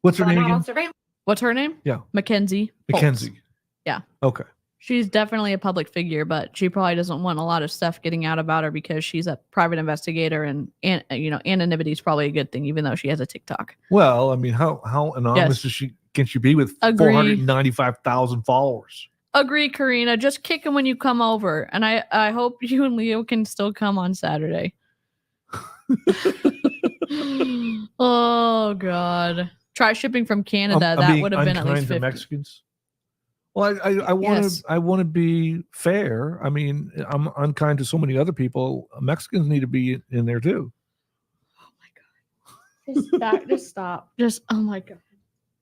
What's her I'm name not on again? surveillance. What's her name? Yeah. Mackenzie. Fultz. Mackenzie. Yeah. Okay. She's definitely a public figure, but she probably doesn't want a lot of stuff getting out about her because she's a private investigator, and anonymity is probably a good thing, even though she has a TikTok. Well, I mean, how anonymous can she be with Agree. 495,000 followers? Agree, Karina. Just kick him when you come over. And I hope you and Leo can still come on Saturday. Oh, God. Try shipping from Canada. That would have been at least 50. Mexicans. Well, I want to be fair. I mean, I'm unkind to so many other people. Mexicans need to be in there too. Oh my God. Just stop. Oh my God.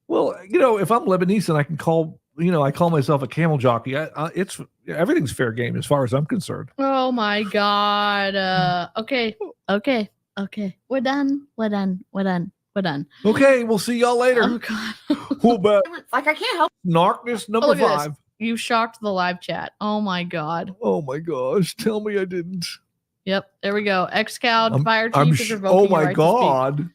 Well, if I'm Lebanese and I can call, I call myself a camel jockey. Everything's fair game as far as I'm concerned. Oh my God. Okay. We're done. Okay, we'll see y'all later. Oh God. Cool, but Like I can't help. Snarkmas number Look at 5. this. You shocked the live chat. Oh my God. Oh my gosh! Tell me I didn't. Yep. There we go. Excal fire chief is revoking oh your my right to speak. God!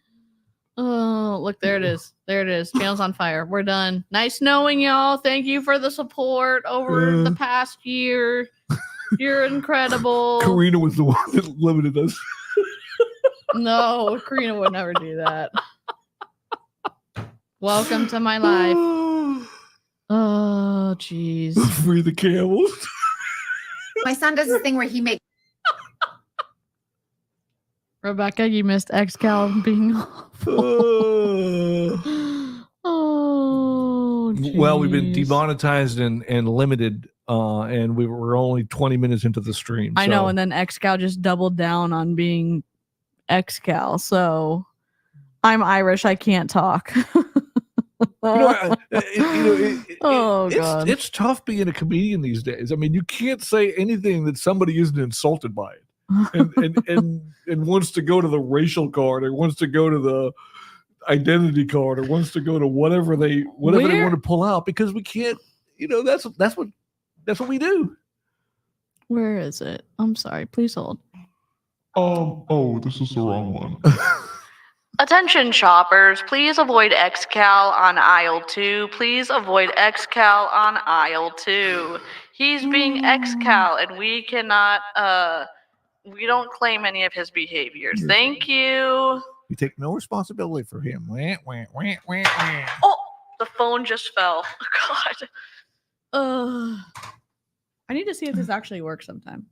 Oh, look, there it is. Channel's on fire. We're done. Nice knowing y'all. Thank you for the support over the past year. You're incredible. Karina was the one that limited us. No, Karina would never do that. Welcome to my life. Oh, jeez. Free the camels. My son does this thing where he makes. Rebecca, you missed Excal being awful. Oh, well, we've been jeez. demonetized and limited, and we were only 20 minutes into the stream. I know, and then Excal just doubled down on being Excal. So I'm Irish. I can't talk. God. God. It's tough being a comedian these days. I mean, you can't say anything that somebody isn't insulted by it. and wants to go to the racial card or wants to go to the identity card or wants to go to whatever they want to pull out, because we can't, that's what we do. Where is it? I'm sorry. Please hold. This is the wrong one. Attention shoppers, please avoid Excal on aisle 2. Please avoid Excal on aisle 2. He's being Excal and we cannot we don't claim any of his behaviors. Thank you. You take no responsibility for him. Oh, the phone just fell. God. I need to see if this actually works sometime.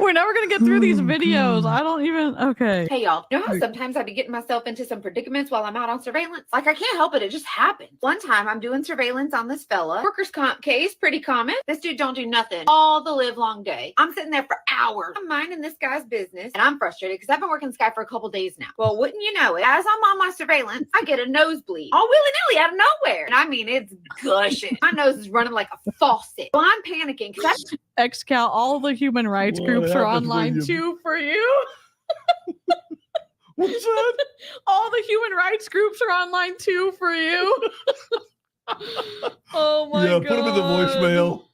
We're never gonna get through these videos. I don't even. Okay. Hey y'all, you know how sometimes I be getting myself into some predicaments while I'm out on surveillance? Like I can't help it, it just happens. One time I'm doing surveillance on this fella. Workers' comp case, pretty common. This dude don't do nothing all the live long day. I'm sitting there for hours. I'm minding this guy's business and I'm frustrated because I've been working this guy for a couple days now. Well, wouldn't you know it, as I'm on my surveillance, I get a nosebleed. All willy-nilly out of nowhere. And I mean, it's gushing. My nose is running like a faucet. Well, I'm panicking because Excal, all the human rights groups are online too for you. What's that? All the human rights groups are online too for you. Oh my God. Yeah, put him in the voicemail.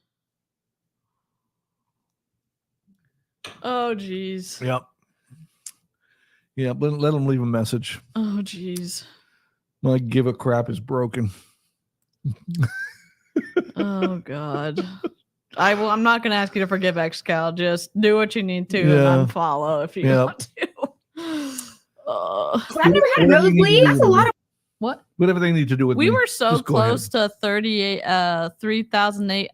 Oh jeez. Yep. Yeah, but let him leave a message. Oh jeez. My give a crap is broken. Oh God. I'm not gonna ask you to forgive Excal. Just do what you need to Yeah. and unfollow if you want to. I've never had a nosebleed. That's a lot of What? Whatever they need to do with We me. were so Just go close to 3,008.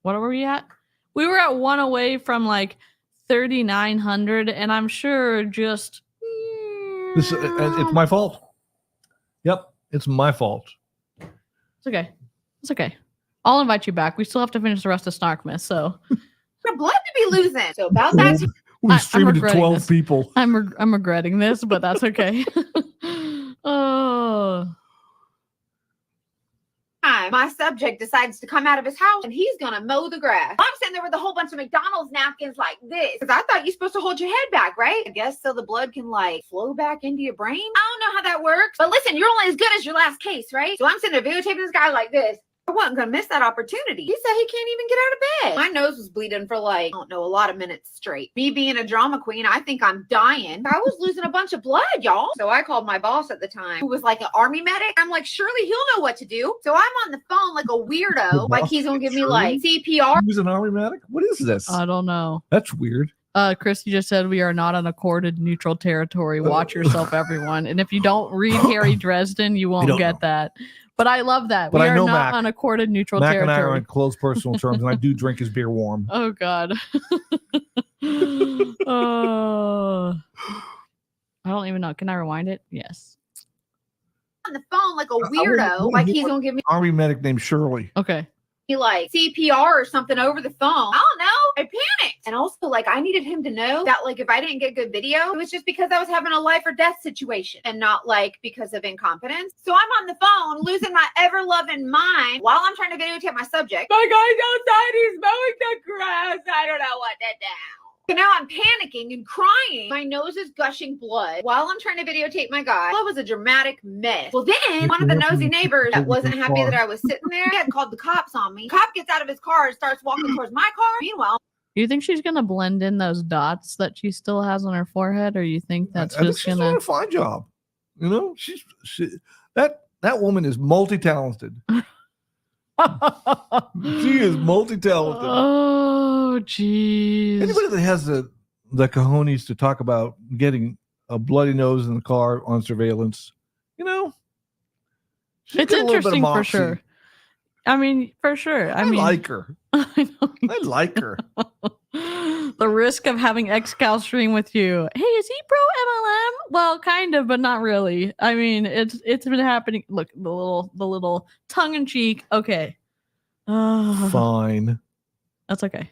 What were we at? We were at one away from like 3,900, and I'm sure just. It's my fault. Yep, it's my fault. It's okay. It's okay. I'll invite you back. We still have to finish the rest of SNARKMAS, so. blood to be losing. So about that We're streaming to regretting 12 this. people. I'm regretting this, but that's okay. Oh. time, my subject decides to come out of his house and he's gonna mow the grass. I'm sitting there with a whole bunch of McDonald's napkins like this, because I thought you're supposed to hold your head back, right? I guess so the blood can like flow back into your brain. I don't know how that works, but listen, you're only as good as your last case, right? So I'm sitting there videotaping this guy like this. I wasn't gonna miss that opportunity. He said he can't even get out of bed. My nose was bleeding for like, I don't know, a lot of minutes straight. Me being a drama queen, I think I'm dying. I was losing a bunch of blood, y'all. So I called my boss at the time, who was like an army medic. I'm like, surely he'll know what to do. So I'm on the phone like a weirdo, like he's gonna give me like CPR. He was an army medic? What is this? I don't know. That's weird. Christy just said we are not on accorded neutral territory. Watch yourself, everyone. And if you don't read Harry Dresden, you won't get that. But I love that. But we I are know not Mac. on accorded neutral Mac territory. and I are on close personal terms, and I do drink his beer warm. Oh God. I don't even know. Can I rewind it? Yes. On the phone like a weirdo, like he's gonna give me Army medic named Shirley. Okay. like CPR or something over the phone. I don't know. I panicked. And also, like, I needed him to know that, like, if I didn't get good video, it was just because I was having a life or death situation and not, like, because of incompetence. So I'm on the phone losing my ever-loving mind while I'm trying to videotape my subject. My guy's outside. He's mowing the grass. I don't know what to do. So now I'm panicking and crying. My nose is gushing blood while I'm trying to videotape my guy. That was a dramatic mess. Well, then one of the nosy neighbors that wasn't happy that I was sitting there had called the cops on me. Cop gets out of his car and starts walking towards my car. Meanwhile, Do you think she's gonna blend in those dots that she still has on her forehead, or you think that's I think just she's gonna? doing a fine job. You know, that woman is multi-talented. She is multi-talented. Oh, jeez. Anybody that has the cojones to talk about getting a bloody nose in the car on surveillance, you know, It's interesting for sure. I mean, for sure. I mean, like her. I know. I like her. The risk of having Xcal stream with you. Hey, is he pro MLM? Well, kind of, but not really. I mean, it's been happening. Look, the little tongue in cheek. Okay. Fine. That's okay.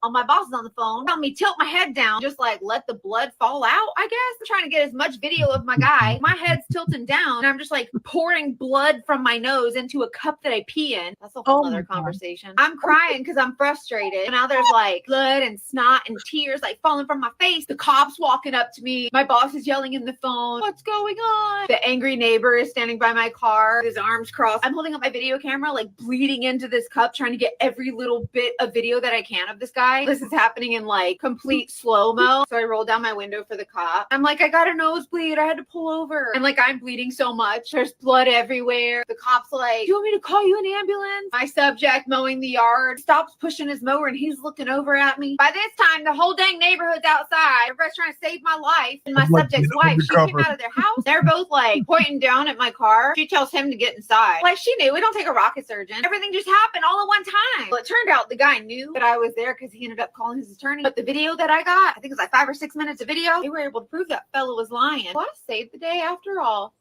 my boss is on the phone telling me tilt my head down, just like let the blood fall out, I guess. I'm trying to get as much video of my guy. My head's tilting down and I'm just like pouring blood from my nose into a cup that I pee in. That's a whole other conversation. I'm crying because I'm frustrated. And now there's like blood and snot and tears like falling from my face. The cops walking up to me. My boss is yelling in the phone, what's going on? The angry neighbor is standing by my car, his arms crossed. I'm holding up my video camera, like bleeding into this cup, trying to get every little bit of video that I can of this guy. This is happening in like complete slow-mo. So I roll down my window for the cop. I'm like, I got a nosebleed. I had to pull over. And like, I'm bleeding so much. There's blood everywhere. The cop's like, do you want me to call you an ambulance? My subject mowing the yard stops pushing his mower and he's looking over at me. By this time, the whole dang neighborhood's outside. Everybody's trying to save my life. And my subject's wife, she came out of their house. They're both like pointing down at my car. She tells him to get inside. Like she knew. We don't take a rocket surgeon. Everything just happened all at one time. Well, it turned out the guy knew that I was there because he ended up calling his attorney. But the video that I got, I think it was like 5 or 6 minutes of video, they were able to prove that fellow was lying. Well, I saved the day after all.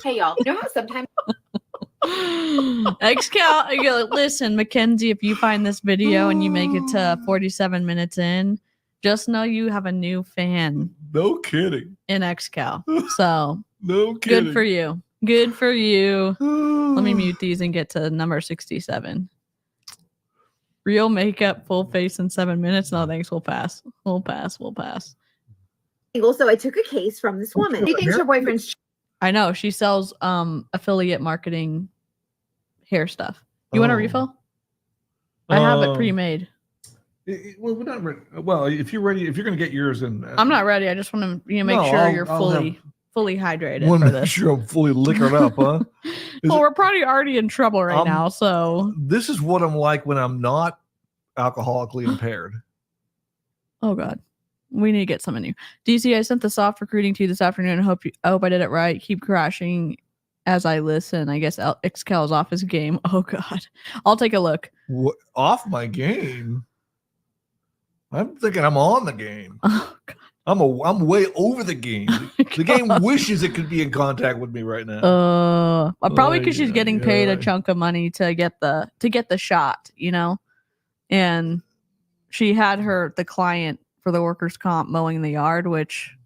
Hey, y'all. You know how sometimes Xcal, listen, Mackenzie, if you find this video and you make it to 47 minutes in, just know you have a new fan. No kidding. In Xcal. So no kidding. Good for you. Good for you. Let me mute these and get to number 67. Real makeup, full face in 7 minutes. No, thanks. We'll pass. We'll pass. so I took a case from this woman. She thinks her boyfriend's I know. She sells affiliate marketing hair stuff. You want a refill? I have it pre-made. Well, we're not ready. Well, if you're ready, if you're going to get yours in. I'm not ready. I just want to make sure you're fully hydrated for this. Make sure I'm fully liquored up, huh? We're probably already in trouble right now. So this is what I'm like when I'm not alcoholically impaired. Oh God, we need to get something new. DC, I sent the soft recruiting to you this afternoon. I hope I did it right. Keep crashing as I listen. I guess Xcal is off his game. Oh God, I'll take a look. What, off my game? I'm thinking I'm on the game. Oh God. I'm way over the game. The game wishes it could be in contact with me right now. Probably because she's getting paid a chunk of money to get the shot, you know, and she had the client for the workers' comp mowing the yard, which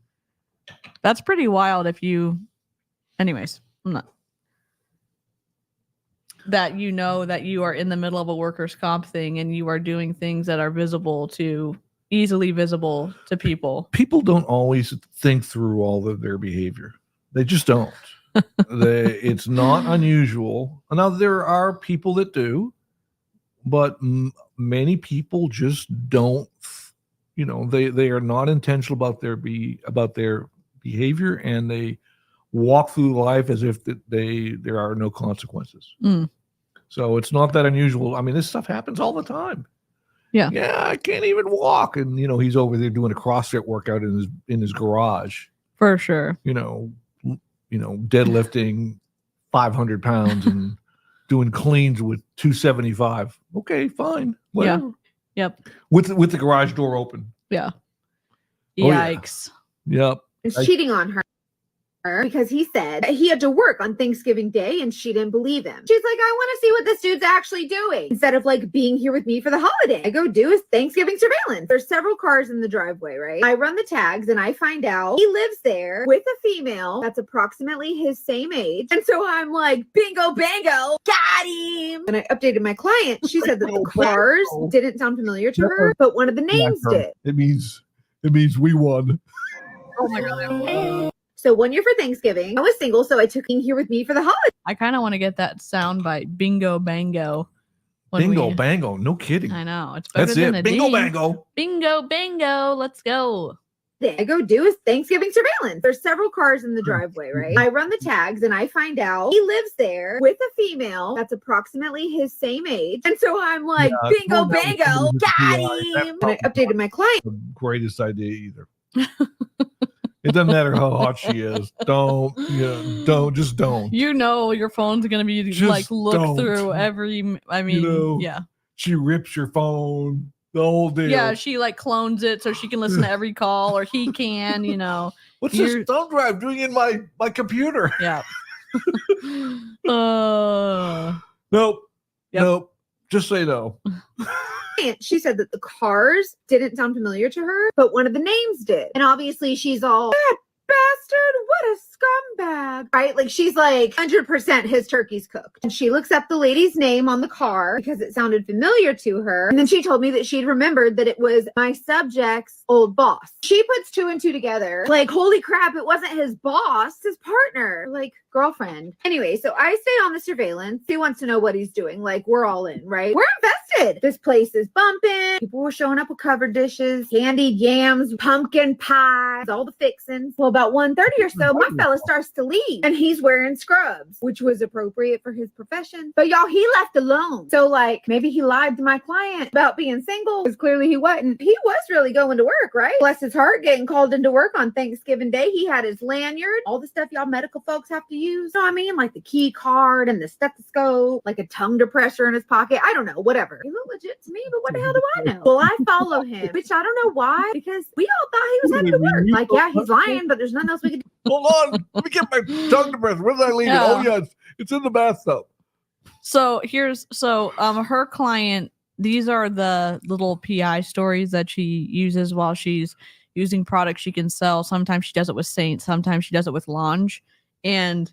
that's pretty wild. Anyways, I'm not. That you know that you are in the middle of a workers' comp thing and you are doing things that are easily visible to people. People don't always think through all of their behavior. They just don't. It's not unusual. Now there are people that do, but many people just don't. You know, they are not intentional about their behavior, and they walk through life as if there are no consequences. So it's not that unusual. I mean, this stuff happens all the time. Yeah. Yeah, I can't even walk. And he's over there doing a CrossFit workout in his garage. For sure. Deadlifting 500 pounds and doing cleans with 275. Okay, fine. Whatever. Yep. With the garage door open. Yeah. Oh, yeah. Yikes. Yep. is cheating on her because he said he had to work on Thanksgiving Day and she didn't believe him. She's like, I want to see what this dude's actually doing instead of like being here with me for the holiday. I go do his Thanksgiving surveillance. There's several cars in the driveway, right? I run the tags and I find out he lives there with a female that's approximately his same age. And so I'm like, bingo, bango, got him. And I updated my client. She said that the cars didn't sound familiar to her, but one of the names did. It means we won. Oh my God. So 1 year for Thanksgiving, I was single, so I took him here with me for the holiday. I kind of want to get that sound bite. Bingo bango. Bingo bango. No kidding. I know. It's better That's than it. a Bingo D. bango. Bingo bango. Let's go. I go do his Thanksgiving surveillance. There's several cars in the driveway, right? I run the tags and I find out he lives there with a female that's approximately his same age. And so I'm like, bingo, bango, got him. And I updated my client. The greatest idea either. It doesn't matter how hot she is. Don't. Your phone's going to be Just like look don't. through every, yeah. She rips your phone. The whole deal. Yeah, she like clones it so she can listen to every call or he can, What's this thumb drive doing in my computer? Yeah. Nope. Yep. Nope. Just say no. She said that the cars didn't sound familiar to her, but one of the names did. And obviously she's all, that bastard, what a scumbag, right? Like she's like 100% his turkey's cooked. And she looks up the lady's name on the car because it sounded familiar to her. And then she told me that she'd remembered that it was my subject's old boss. She puts two and two together. Like, holy crap, it wasn't his boss, his partner, like girlfriend. Anyway, so I stay on the surveillance. He wants to know what he's doing. Like, we're all in, right? We're invested. This place is bumping. People were showing up with covered dishes, candied yams, pumpkin pies, all the fixins. Well, about 1:30 or so, my fella starts to leave and he's wearing scrubs, which was appropriate for his profession. But y'all, he left alone. So like maybe he lied to my client about being single because clearly he wasn't. He was really going to work, right? Bless his heart, getting called into work on Thanksgiving Day. He had his lanyard, all the stuff y'all medical folks have to use. You know what I mean? Like the key card and the stethoscope, like a tongue depressor in his pocket. I don't know, whatever. He looked legit to me, but what the hell do I know? Well, I follow him, which I don't know why, because we all thought he was headed to work. Like, yeah, he's lying, but there's nothing else we can do. Hold on. Let me get my tongue depressor. Where did I leave it? Oh, yeah. It's in the bathtub. So her client, these are the little PI stories that she uses while she's using products she can sell. Sometimes she does it with Seint, sometimes she does it with Lange. And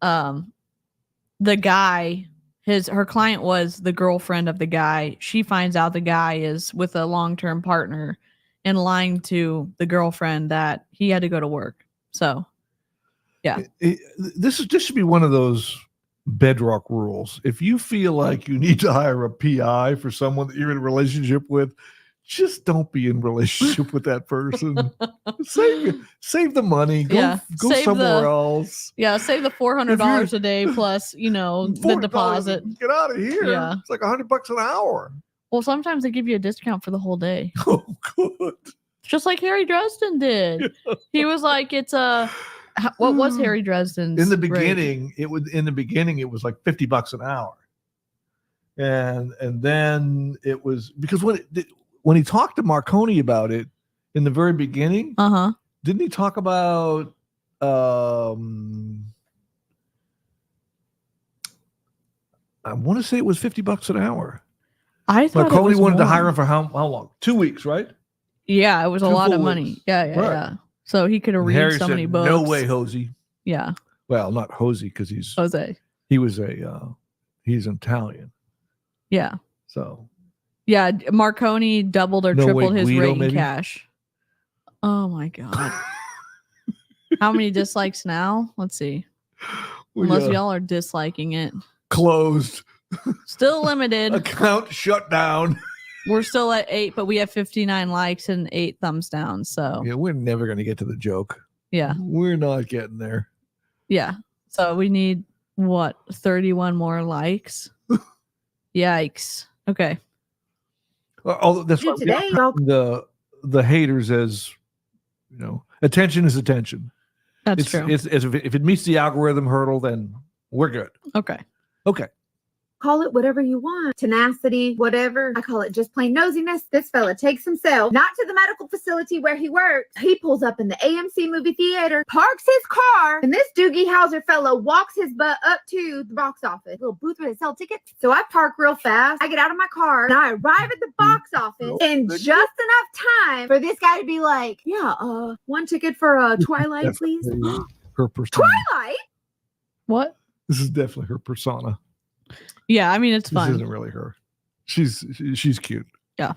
the guy, her client was the girlfriend of the guy. She finds out the guy is with a long-term partner and lying to the girlfriend that he had to go to work. So, yeah. This should be one of those bedrock rules. If you feel like you need to hire a PI for someone that you're in a relationship with, just don't be in a relationship with that person. Save the money. Go somewhere else. Yeah, save the $400 a day plus, the deposit. Get out of here. Yeah. It's like $100 an hour. Well, sometimes they give you a discount for the whole day. Oh, good. Just like Harry Dresden did. He was like, it's what was Harry Dresden's in the rate? beginning? It was like $50 an hour, and then it was because when he talked to Marconi about it in the very beginning, didn't he talk about I want to say it was $50 an hour. I thought Marconi wanted to more. hire him for how long? 2 weeks, right? Yeah, it was a lot of full money. weeks. Yeah, Right. yeah. So he could have And read Harry so said, many books. no way, Hosey. Yeah. Well, not Hosey because he's Jose. he's Italian. Yeah. So yeah, Marconi doubled or No way, tripled his Guido, rate in maybe? cash. Oh my god. How many dislikes now? Let's see. Unless y'all are disliking it. Closed. Still limited. Account shut down. We're still at 8, but we have 59 likes and 8 thumbs down. So Yeah, we're never going to get to the joke. yeah. We're not getting there. Yeah. So we need 31 more likes. Yikes. Okay. Although that's Dude, why we today, don't count the haters as, attention is attention. That's It's, true. it's if it meets the algorithm hurdle, then we're good. Okay. Okay. call it whatever you want. Tenacity, whatever. I call it just plain nosiness. This fella takes himself not to the medical facility where he works. He pulls up in the AMC movie theater, parks his car, and this Doogie Howser fellow walks his butt up to the box office. Little booth where they sell tickets. So I park real fast. I get out of my car and I arrive at the box office in just enough time for this guy to be like, yeah, one ticket for Twilight, please. Her persona. Twilight? What? This is definitely her persona. Yeah, I mean it's This fun. isn't really her. She's cute. I'm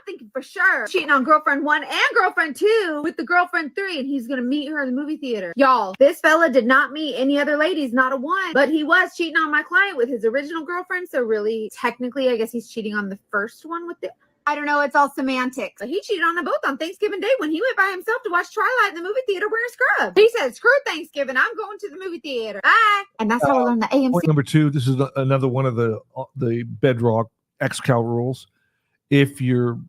thinking for sure cheating on girlfriend 1 and girlfriend 2 with the girlfriend 3, and he's gonna meet her in the movie theater. Y'all, this fella did not meet any other ladies, not a one, but he was cheating on my client with his original girlfriend. So really, technically, I guess he's cheating on the first one with the. I don't know. It's all semantics. But he cheated on them both on Thanksgiving Day when he went by himself to watch Twilight in the movie theater wearing scrubs. He said, "Screw Thanksgiving. I'm going to the movie theater." Bye. And that's how I learned the AMC. Point number 2. This is another one of the bedrock XCal rules. If your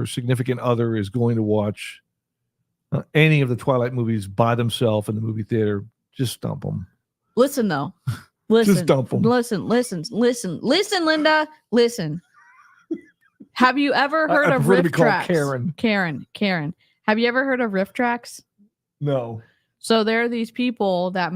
significant other is going to watch any of the Twilight movies by themselves in the movie theater, just dump them. Listen though. Listen. Just dump them. Listen, Linda. Listen. Have you ever heard I of prefer to be riff called tracks? Karen. Have you ever heard of riff tracks? No. So there are these people that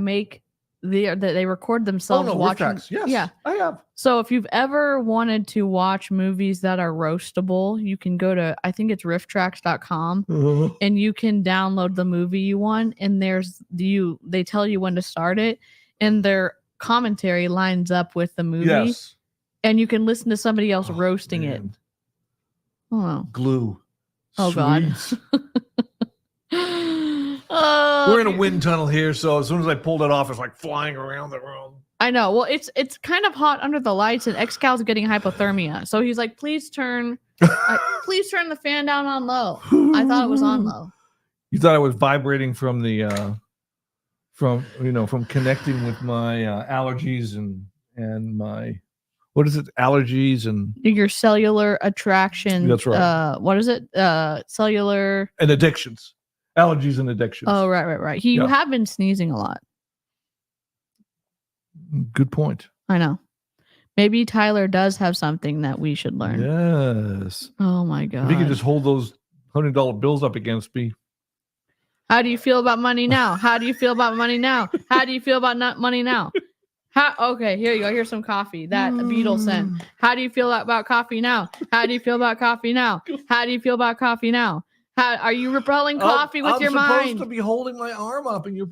they record themselves riff watching. tracks. Yes, Yeah. I have. So if you've ever wanted to watch movies that are roastable, you can go to, I think it's rifftracks.com, and you can download the movie you want, and they tell you when to start it, and their commentary lines up with the movie. Yes. And you can listen to somebody else roasting it. Oh, Glue. Oh, God. Sweets. We're in a wind tunnel here, so as soon as I pulled it off, it's like flying around the room. I know. Well, it's kind of hot under the lights, and XCal's getting hypothermia. So he's like, please turn the fan down on low. I thought it was on low. You thought I was vibrating from the from connecting with my allergies and my allergies and Your cellular attraction. That's right. What is it? Cellular and addictions. Allergies and addictions. Oh, right. You have been sneezing a lot. Good point. I know. Maybe Tyler does have something that we should learn. Yes. Oh my God. If he could just hold those $100 bills up against me. How do you feel about money now? How do you feel about money now? How do you feel about not money now? Okay, here you go. Here's some coffee that a beetle sent. How do you feel about coffee now? How do you feel about coffee now? How do you feel about coffee now? How are you repelling coffee with your mind? I'm supposed to be holding my arm up, and you're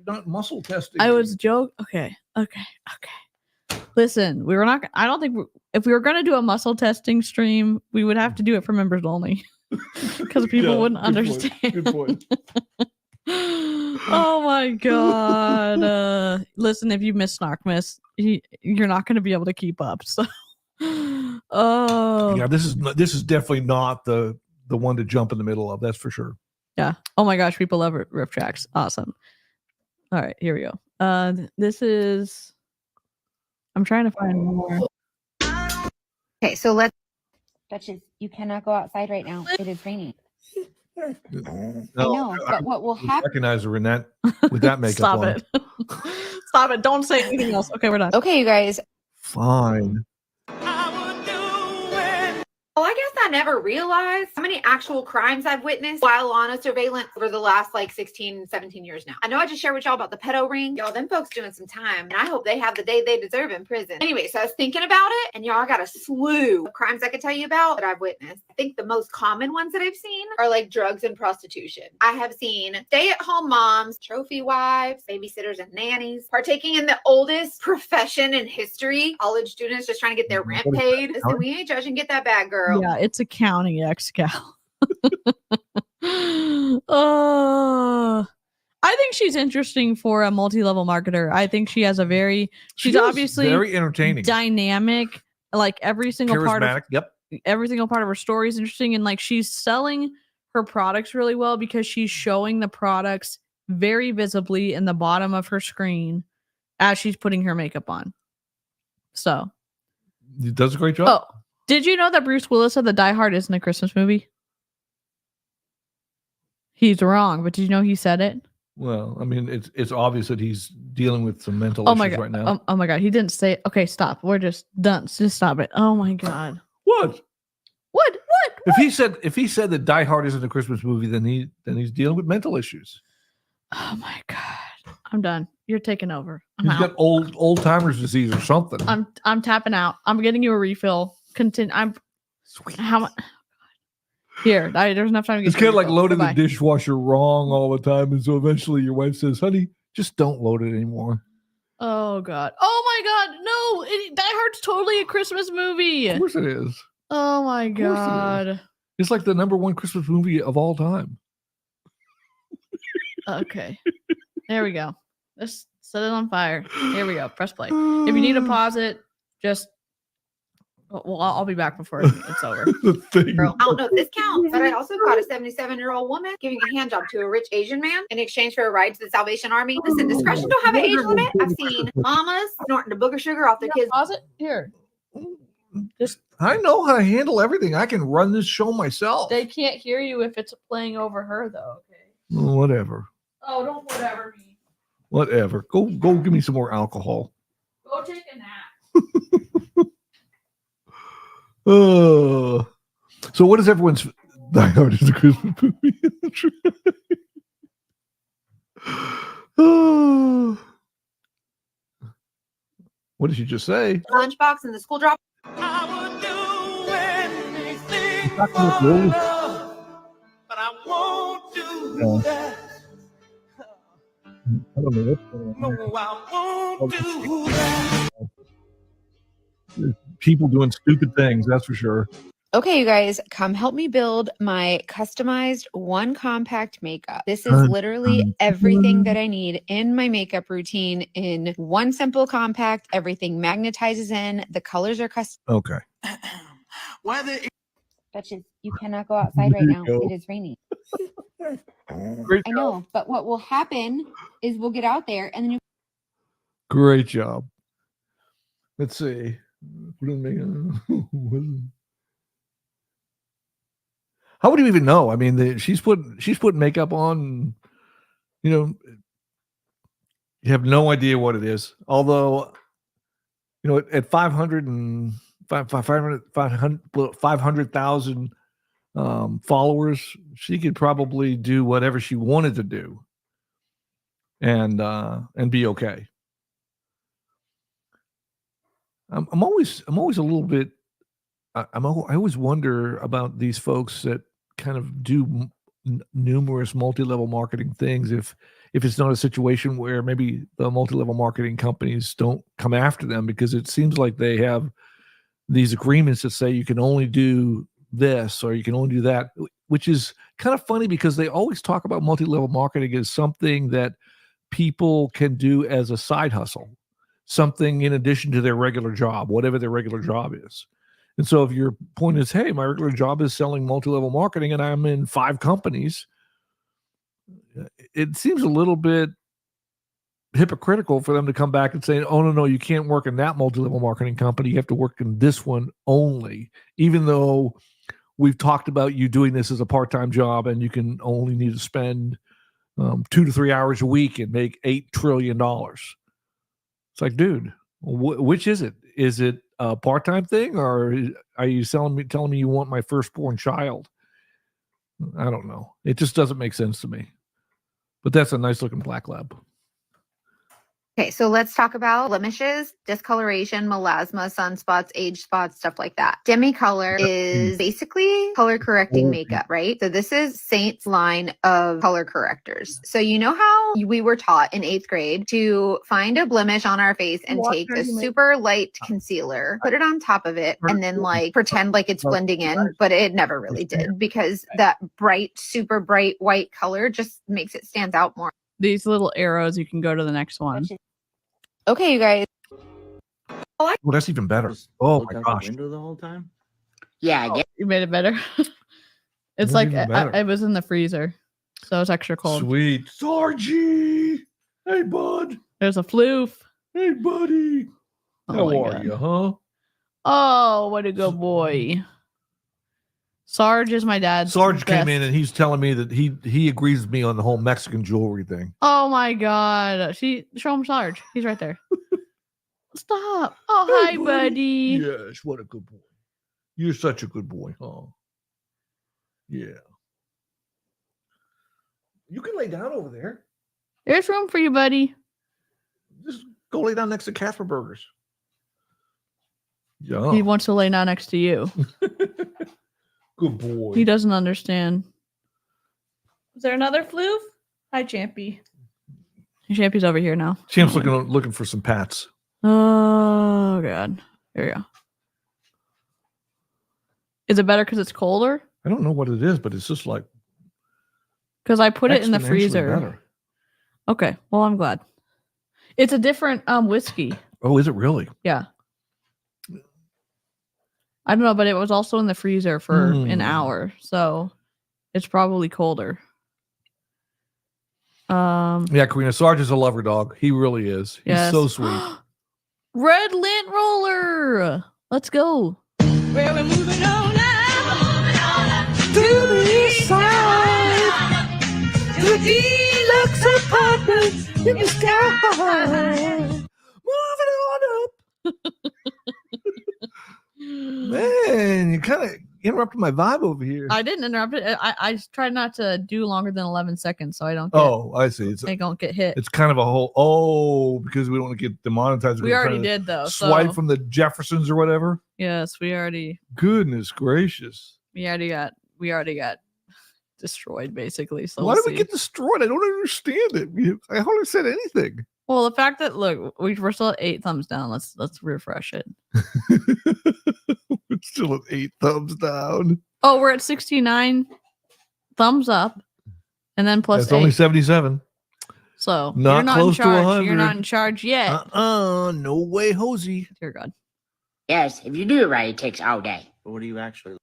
not muscle testing. I was joking. Okay. Listen, we were not. I don't think if we were going to do a muscle testing stream, we would have to do it for members only, because people wouldn't understand. Good point. Oh my God. Listen, if you miss SNARKMAS, you're not going to be able to keep up. So, yeah, this is definitely not the one to jump in the middle of. That's for sure. Yeah. Oh my gosh, people love riff tracks. Awesome. All right, here we go. This is. I'm trying to find more. Okay, so let's. Duchess, you cannot go outside right now. It is raining. I know, but what will happen? Recognize her in that with that makeup Stop on. it. Stop it. Don't say anything else. Okay, we're done. Okay, you guys. Fine. Well, I guess I never realized how many actual crimes I've witnessed while on a surveillance for the last 16, 17 years now. I know I just shared with y'all about the pedo ring. Y'all, them folks doing some time, and I hope they have the day they deserve in prison. Anyway, so I was thinking about it, and y'all, I got a slew of crimes I could tell you about that I've witnessed. I think the most common ones that I've seen are drugs and prostitution. I have seen stay-at-home moms, trophy wives, babysitters and nannies, partaking in the oldest profession in history, college students just trying to get their rent paid. Listen, we ain't judging, get that bag, girl. Yeah, it's accounting, XCal. Oh, I think she's interesting for a multi-level marketer. I think she has she's obviously very entertaining, dynamic. Every single part of every single part of her story is interesting, and she's selling her products really well because she's showing the products very visibly in the bottom of her screen as she's putting her makeup on. So he does a great job. Did you know that Bruce Willis said that Die Hard isn't a Christmas movie? He's wrong, but did you know he said it? Well, I mean, it's obvious that he's dealing with some mental Oh my issues god! right now. Oh my god! He didn't say. Okay, stop. We're just done. Just stop it. Oh my god! What? What? If he said that Die Hard isn't a Christmas movie, then he's dealing with mental issues. Oh my god! I'm done. You're taking over. I'm He's out. got old timers disease or something. I'm tapping out. I'm getting you a refill. Continue. I'm Sweet. how much? Here, there's enough time to get. It's kind of like loading Goodbye. the dishwasher wrong all the time, and so eventually your wife says, "Honey, just don't load it anymore." Oh god! Oh my god! No, Die Hard's totally a Christmas movie. Of course it is. Oh my Of course it is. god! It's like the #1 Christmas movie of all time. Okay, there we go. Let's set it on fire. Here we go. Press play. If you need to pause it, just. Well, I'll be back before it's over. The thing. I don't know if this counts, but I also caught a 77-year-old woman giving a hand job to a rich Asian man in exchange for a ride to the Salvation Army. Listen, discretion don't have an age limit. I've seen mamas snorting the booger sugar off their kids. Pause it here. Just I know how to handle everything. I can run this show myself. they can't hear you if it's playing over her though. Okay. Whatever. Oh, don't whatever me. Whatever. Go give me some more alcohol. Go take a nap. So what is everyone's Die Hard is a Christmas movie? What did you just say? Lunchbox and the school drop. I would do anything Not for gonna do. love, but I won't do Yeah. that. I don't know what's going on. No, I won't do that. People doing stupid things, that's for sure. Okay, you guys, come help me build my customized one compact makeup. This is literally everything that I need in my makeup routine in one simple compact. Everything magnetizes in. The colors are custom. Okay. Whether Betches, you cannot go outside right There you now. go. It is raining. Great I job. know, but what will happen is we'll get out there and then you Great job. Let's see. How would you even know? I mean, she's put makeup on. You know, you have no idea what it is. Although, you know, at 500,000 followers, she could probably do whatever she wanted to do, and be okay. I'm always a little bit. I always wonder about these folks that kind of do numerous multi-level marketing things. If it's not a situation where maybe the multi-level marketing companies don't come after them, because it seems like they have these agreements that say you can only do this or you can only do that, which is kind of funny because they always talk about multi-level marketing as something that people can do as a side hustle, something in addition to their regular job, whatever their regular job is. And so if your point is, hey, my regular job is selling multi-level marketing and I'm in 5 companies, it seems a little bit hypocritical for them to come back and say, oh, no, you can't work in that multi-level marketing company. You have to work in this one only, even though we've talked about you doing this as a part-time job and you can only need to spend 2 to 3 hours a week and make $8 trillion. It's like, dude, which is it? Is it a part-time thing, or are you telling me you want my firstborn child? I don't know. It just doesn't make sense to me. But that's a nice looking black lab. Okay, so let's talk about blemishes, discoloration, melasma, sunspots, age spots, stuff like that. Demi-color is basically color correcting makeup, right? So this is Seint's line of color correctors. So you know how we were taught in 8th grade to find a blemish on our face and take a super light concealer, put it on top of it, and then like pretend like it's blending in, but it never really did, because that bright, super bright white color just makes it stand out more. These little arrows, you can go to the next one. Okay, you guys. Well, that's even better. Oh my gosh. Window the whole time. Yeah, You made it better. It's That's like even better. it was in the freezer, so it's extra cold. Sweet. Sargy. Hey, bud. There's a floof. Hey, buddy. Oh How my are God. you, huh? Oh, what a good boy. Sarge is my dad's. Sarge came best. in and he's telling me that he agrees with me on the whole Mexican jewelry thing. Oh my god. Show him Sarge. He's right there. Stop. Oh, hi, buddy. Yes, what a good boy. You're such a good boy, huh? Yeah. You can lay down over there. There's room for you, buddy. Just go lay down next to Casper Burgers. Yeah. He wants to lay down next to you. Good boy. He doesn't understand. Is there another floof? Hi, Champy. Champy's over here now. Champ's looking for some pats. Oh, God. There you go. Is it better because it's colder? I don't know what it is, but it's just like Because I put it in the exponentially freezer. better. Okay. Well, I'm glad. It's a different whiskey. Oh, is it really? Yeah. I don't know, but it was also in the freezer for an hour, so it's probably colder. Yeah, Karina, Sarge is a lover dog. He really is. He's Yes. so sweet. Red lint roller. Let's go. Well, we're moving on now. To the east side, To the deluxe apartment in the sky. moving on up. Man, you kind of interrupted my vibe over here. I didn't interrupt it. I tried not to do longer than 11 seconds, so I don't. Get, Oh, I see. I don't get hit. It's kind of a whole. Oh, because we don't want to get demonetized. We we're already trying to did though. Swipe So from the Jeffersons or whatever. yes, we already Goodness gracious! got destroyed basically. So Why we'll did we see. get destroyed? I don't understand it. I hardly said anything. Well, the fact that look, we're still at 8 thumbs down. Let's refresh it. It's still at 8 thumbs down. Oh, we're at 69 thumbs up, and then plus That's 8. only 77. So Not you're not close in to charge. 100. You're not in charge yet. No way, Hosey. Dear God. Yes, if you do it right, it takes all day. What do you actually?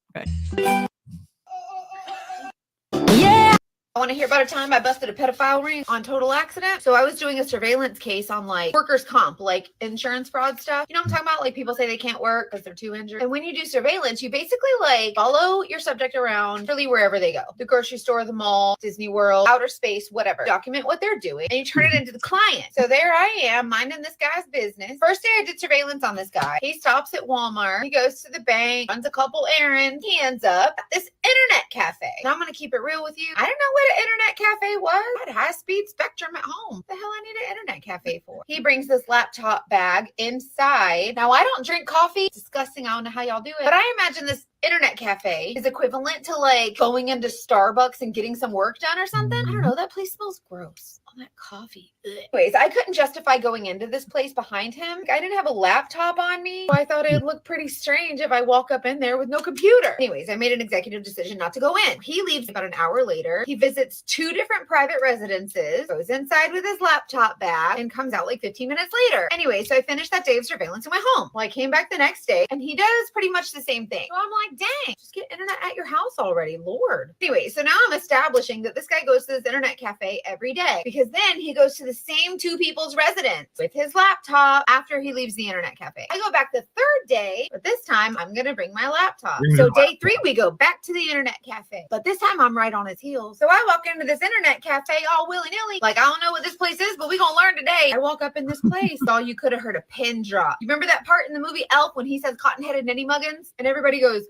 I want to hear about a time I busted a pedophile ring on total accident. So I was doing a surveillance case on like workers' comp, like insurance fraud stuff. You know what I'm talking about? Like people say they can't work because they're too injured. And when you do surveillance, you basically like follow your subject around really wherever they go. The grocery store, the mall, Disney World, outer space, whatever. Document what they're doing and you turn it into the client. So there I am minding this guy's business. First day I did surveillance on this guy. He stops at Walmart. He goes to the bank, runs a couple errands. He ends up at this internet cafe. And I'm going to keep it real with you. I didn't know what an internet cafe was. I had high-speed spectrum at home. What the hell I need an internet cafe for? He brings this laptop bag inside. Now I don't drink coffee. It's disgusting. I don't know how y'all do it. But I imagine this internet cafe is equivalent to like going into Starbucks and getting some work done or something. I don't know. That place smells gross. All that coffee. Ugh. Anyways, I couldn't justify going into this place behind him. I didn't have a laptop on me. So I thought it would look pretty strange if I walk up in there with no computer. Anyways, I made an executive decision not to go in. He leaves about an hour later. He visits 2 different private residences, goes inside with his laptop bag, and comes out like 15 minutes later. Anyway, so I finished that day of surveillance and went home. Well, I came back the next day and he does pretty much the same thing. So I'm like, dang, just get internet at your house already, Lord. Anyway, so now I'm establishing that this guy goes to this internet cafe every day because then he goes to the same 2 people's residence with his laptop after he leaves the internet cafe. I go back the 3rd day, but this time I'm going to bring my laptop. So day 3, we go back to the internet cafe, but this time I'm right on his heels. So I walk into this internet cafe all willy-nilly, like I don't know what this place is, but we gonna learn today. I walk up in this place, all you could have heard a pin drop. You remember that part in the movie Elf when he says cotton-headed Ninny Muggins? And everybody goes,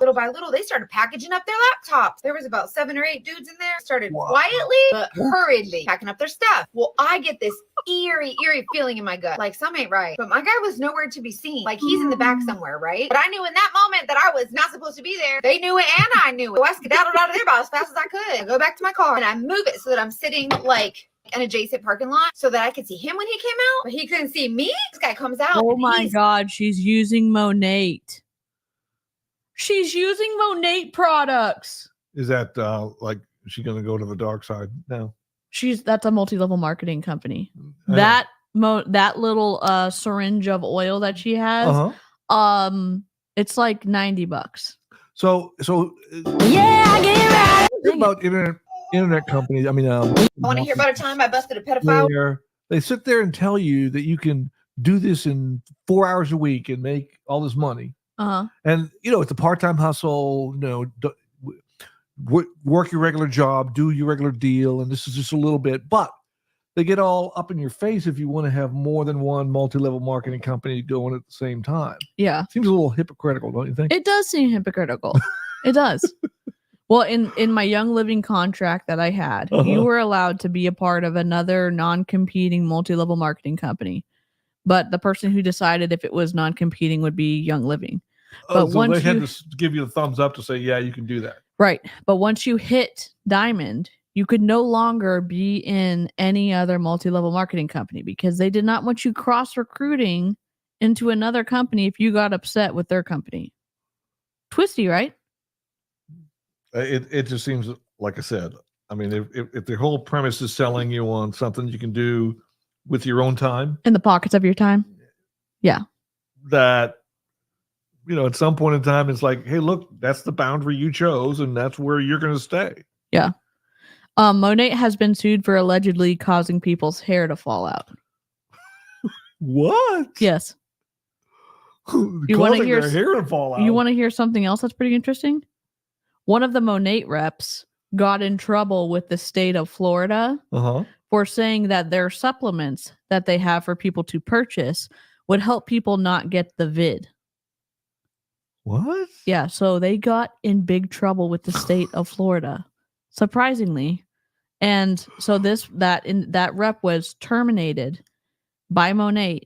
little by little, they started packaging up their laptops. There was about 7 or 8 dudes in there, started quietly but hurriedly packing up their stuff. Well, I get this eerie feeling in my gut, like some ain't right. But my guy was nowhere to be seen. Like he's in the back somewhere, right? But I knew in that moment that I was not supposed to be there. They knew it and I knew it. So I skedaddled out of there about as fast as I could. I go back to my car and I move it so that I'm sitting like an adjacent parking lot so that I could see him when he came out, but he couldn't see me. This guy comes out. Oh and my he's God, she's using Monate. She's using Monate products. Is that like is she going to go to the dark side? No. That's a multi-level marketing company. I know. That little syringe of oil that she has, it's like $90. So Yeah, I get it right. think about internet companies. I mean, I want to hear about a time I busted a pedophile. where they sit there and tell you that you can do this in 4 hours a week and make all this money. Uh-huh. And, it's a part-time hustle, work your regular job, do your regular deal. And this is just a little bit, but they get all up in your face if you want to have more than one multi-level marketing company going at the same time. Yeah. Seems a little hypocritical, don't you think? It does seem hypocritical. It does. Well, in my Young Living contract that I had, you were allowed to be a part of another non-competing multi-level marketing company. But the person who decided if it was non-competing would be Young Living. But so they had to give you the thumbs up to say, yeah, you can do that. Right. But once you hit Diamond, you could no longer be in any other multi-level marketing company because they did not want you cross-recruiting into another company if you got upset with their company. Twisty, right? It just seems, like I said, I mean, if the whole premise is selling you on something you can do with your own time. In the pockets of your time. Yeah. That, at some point in time, it's like, hey, look, that's the boundary you chose and that's where you're going to stay. Yeah. Monet has been sued for allegedly causing people's hair to fall out. What? Yes. You want to hear their hair to fall out? You want to hear something else that's pretty interesting? One of the Monet reps got in trouble with the state of Florida for saying that their supplements that they have for people to purchase would help people not get the vid. What? Yeah, so they got in big trouble with the state of Florida, surprisingly. And so that rep was terminated by Monet.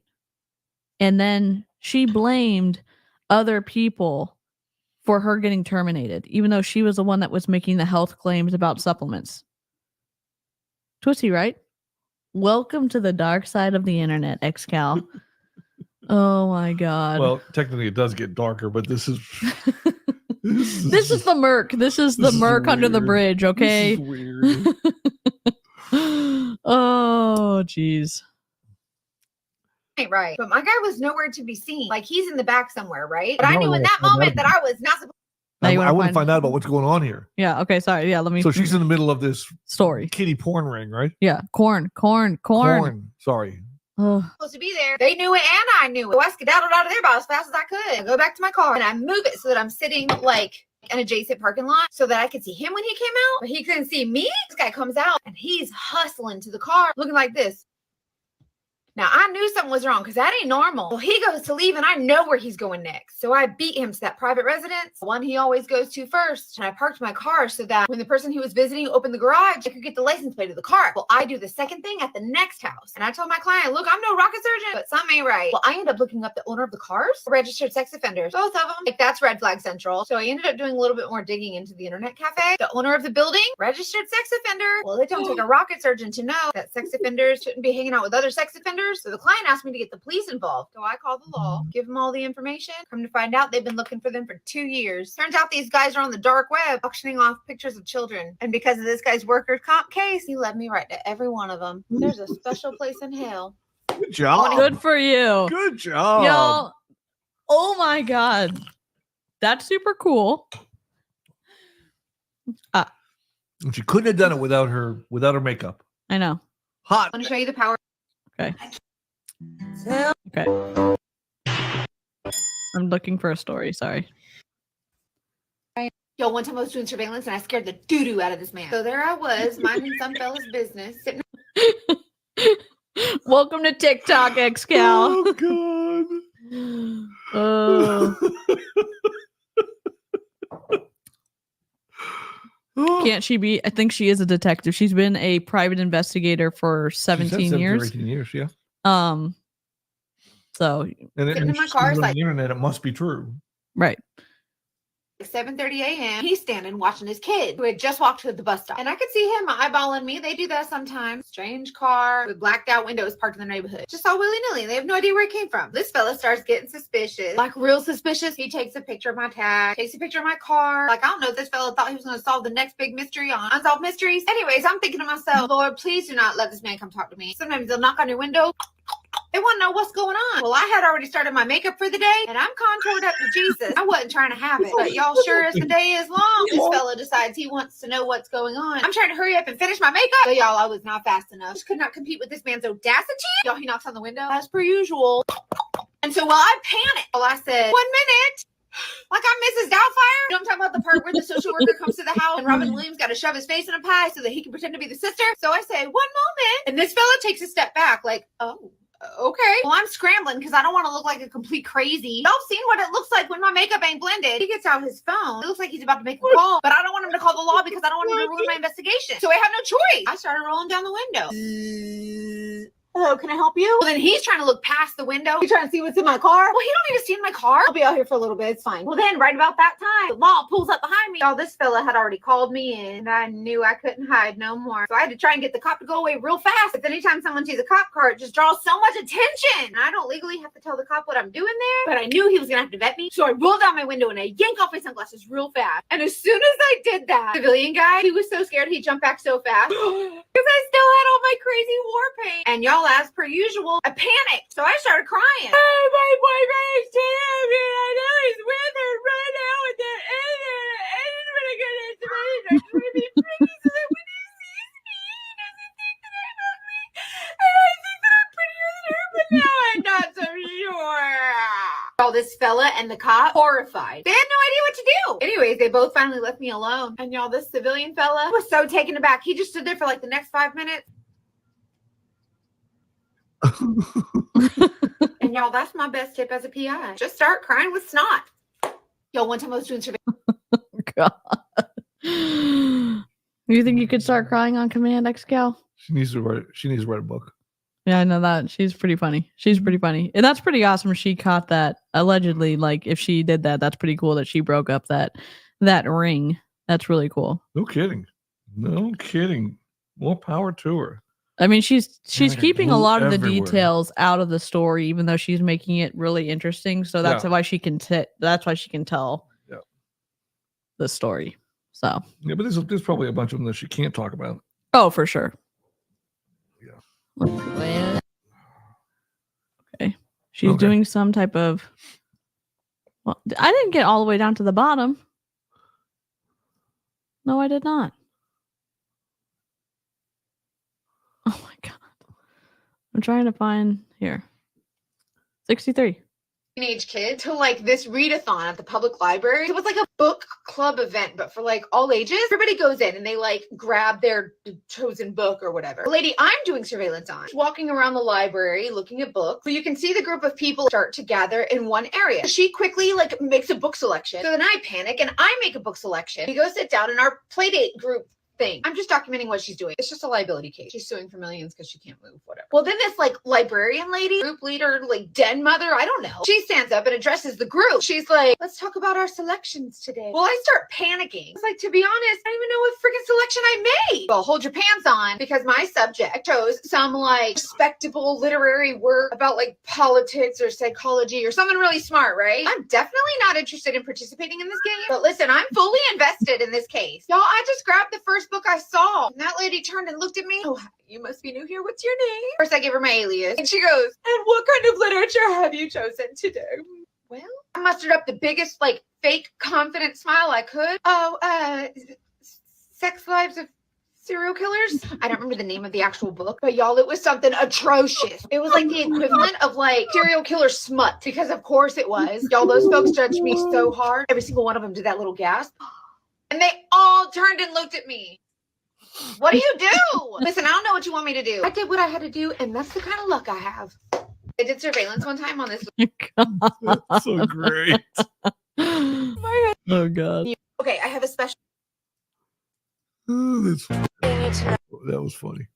And then she blamed other people for her getting terminated, even though she was the one that was making the health claims about supplements. Twisty, right? Welcome to the dark side of the internet, XCal. Oh my God. Well, technically it does get darker, but this is this is the murk. This is the murk under the bridge, okay? This is weird. Oh, jeez. Right. But my guy was nowhere to be seen. Like he's in the back somewhere, right? But I knew in that moment that I was not supposed I want to find out about what's going on here. Yeah. Okay. Sorry. Yeah. Let me. So she's in the middle of this story. Kitty porn ring, right? Yeah. Corn. Sorry. to be there. They knew it and I knew it. So I skedaddled out of there about as fast as I could. I go back to my car and I move it so that I'm sitting like an adjacent parking lot so that I could see him when he came out, but he couldn't see me. This guy comes out and he's hustling to the car looking like this. Now, I knew something was wrong because that ain't normal. Well, he goes to leave and I know where he's going next. So I beat him to that private residence, the one he always goes to first. And I parked my car so that when the person he was visiting opened the garage, I could get the license plate of the car. Well, I do the second thing at the next house. And I told my client, look, I'm no rocket surgeon, but something ain't right. Well, I ended up looking up the owner of the cars, registered sex offenders, both of them. Like, that's red flag central. So I ended up doing a little bit more digging into the internet cafe. The owner of the building, registered sex offender. Well, it don't take a rocket surgeon to know that sex offenders shouldn't be hanging out with other sex offenders. So the client asked me to get the police involved. So I called the law, give them all the information. Come to find out, they've been looking for them for 2 years. Turns out these guys are on the dark web auctioning off pictures of children. And because of this guy's workers' comp case, he led me right to every one of them. There's a special place in hell. Good job. Good for you. Good job. Y'all. Oh my God. That's super cool. And she couldn't have done it without her makeup. I know. Hot. I want to show you the power. Okay. Okay. I'm looking for a story. Sorry. Yo, one time I was doing surveillance and I scared the doo-doo out of this man. So there I was, minding some fella's business, sitting. Welcome to TikTok, XCal. Oh, God. Can't she be? I think she is a detective. She's been a private investigator for 17 years. 18 years, yeah. So. And Sitting in my car, on like, the internet, it must be true. Right. 7:30 a.m. He's standing watching his kid who had just walked to the bus stop. And I could see him eyeballing me. They do that sometimes. Strange car with blacked out windows parked in the neighborhood. Just all willy-nilly. They have no idea where it came from. This fella starts getting suspicious. Like real suspicious. He takes a picture of my tag, takes a picture of my car. Like, I don't know if this fella thought he was going to solve the next big mystery on Unsolved Mysteries. Anyways, I'm thinking to myself, Lord, please do not let this man come talk to me. Sometimes they'll knock on your window. They want to know what's going on. Well, I had already started my makeup for the day, and I'm contoured up to Jesus. I wasn't trying to have it, but y'all, sure as the day is long, this fella decides he wants to know what's going on. I'm trying to hurry up and finish my makeup, but y'all, I was not fast enough. Just could not compete with this man's audacity. Y'all, he knocks on the window as per usual. And so while I panicked, well, I said, 1 minute. Like I'm Mrs. Doubtfire. You know I'm talking about the part where the social worker comes to the house and Robin Williams got to shove his face in a pie so that he can pretend to be the sister. So I say, 1 moment. And this fella takes a step back like, oh, okay. Well, I'm scrambling because I don't want to look like a complete crazy. Y'all seen what it looks like when my makeup ain't blended. He gets out his phone. It looks like he's about to make a call, but I don't want him to call the law because I don't want him to ruin my investigation. So I have no choice. I started rolling down the window. Hello, can I help you? Well, then he's trying to look past the window. He's trying to see what's in my car. Well, he don't even see in my car. I'll be out here for a little bit. It's fine. Well, then right about that time, the law pulls up behind me. Oh, this fella had already called me in. I knew I couldn't hide no more. So I had to try and get the cop to go away real fast. But anytime someone sees a cop car, it just draws so much attention. I don't legally have to tell the cop what I'm doing there, but I knew he was gonna have to vet me. So I rolled down my window and I yanked off my sunglasses real fast. And as soon as I did that, the civilian guy, he was so scared he jumped back so fast because I still had all my crazy war paint. And y'all, as per usual, I panicked. So I started crying. Oh, my boyfriend is telling me I know he's with her right now with that and when I get into my I'm trying to be pretty so that when he sees me, he doesn't think that I love me. And I think that I'm prettier than her, but now I'm not so sure. All this fella and the cop horrified. They had no idea what to do. Anyways, they both finally left me alone. And y'all, this civilian fella was so taken aback. He just stood there for like the next 5 minutes. And y'all, that's my best tip as a PI. Just start crying with snot. Y'all, one time I was doing surveillance. God. You think you could start crying on command, Xcal? She needs to write a book. Yeah, I know that. She's pretty funny. And that's pretty awesome. She caught that allegedly. Like if she did that, that's pretty cool that she broke up that ring. That's really cool. No kidding. More power to her. I mean, she's Like keeping a lot of the everywhere. details out of the story, even though she's making it really interesting. So that's why she can tell the story. So yeah, but there's probably a bunch of them that she can't talk about. Oh, for sure. Yeah. Okay. She's doing some type of. Well, I didn't get all the way down to the bottom. No, I did not. Oh my God. I'm trying to find here. 63. Teenage kid to like this readathon at the public library. It was like a book club event, but for like all ages. Everybody goes in and they like grab their chosen book or whatever. The lady I'm doing surveillance on, walking around the library looking at books. So you can see the group of people start to gather in one area. She quickly like makes a book selection. So then I panic and I make a book selection. We go sit down in our playdate group thing. I'm just documenting what she's doing. It's just a liability case. She's suing for millions because she can't move, whatever. Well, then this like librarian lady, group leader, like den mother, I don't know. She stands up and addresses the group. She's like, let's talk about our selections today. Well, I start panicking. It's like, to be honest, I don't even know what freaking selection I made. Well, hold your pants on because my subject chose some like respectable literary work about like politics or psychology or something really smart, right? I'm definitely not interested in participating in this game. But listen, I'm fully invested in this case. Y'all, I just grabbed the first book I saw. And that lady turned and looked at me. Oh, you must be new here. What's your name? First, I gave her my alias. And she goes, and what kind of literature have you chosen to do? Well, I mustered up the biggest, like, fake confident smile I could. Oh, Sex Lives of Serial Killers? I don't remember the name of the actual book, but y'all, it was something atrocious. It was like the equivalent of like serial killer smut, because of course it was. Y'all, those folks judged me so hard. Every single one of them did that little gasp. And they all turned and looked at me. What do you do? Listen, I don't know what you want me to do. I did what I had to do, and that's the kind of luck I have. I did surveillance one time on this. That's so great. Oh God. Okay, I have a special. Oh, that was funny.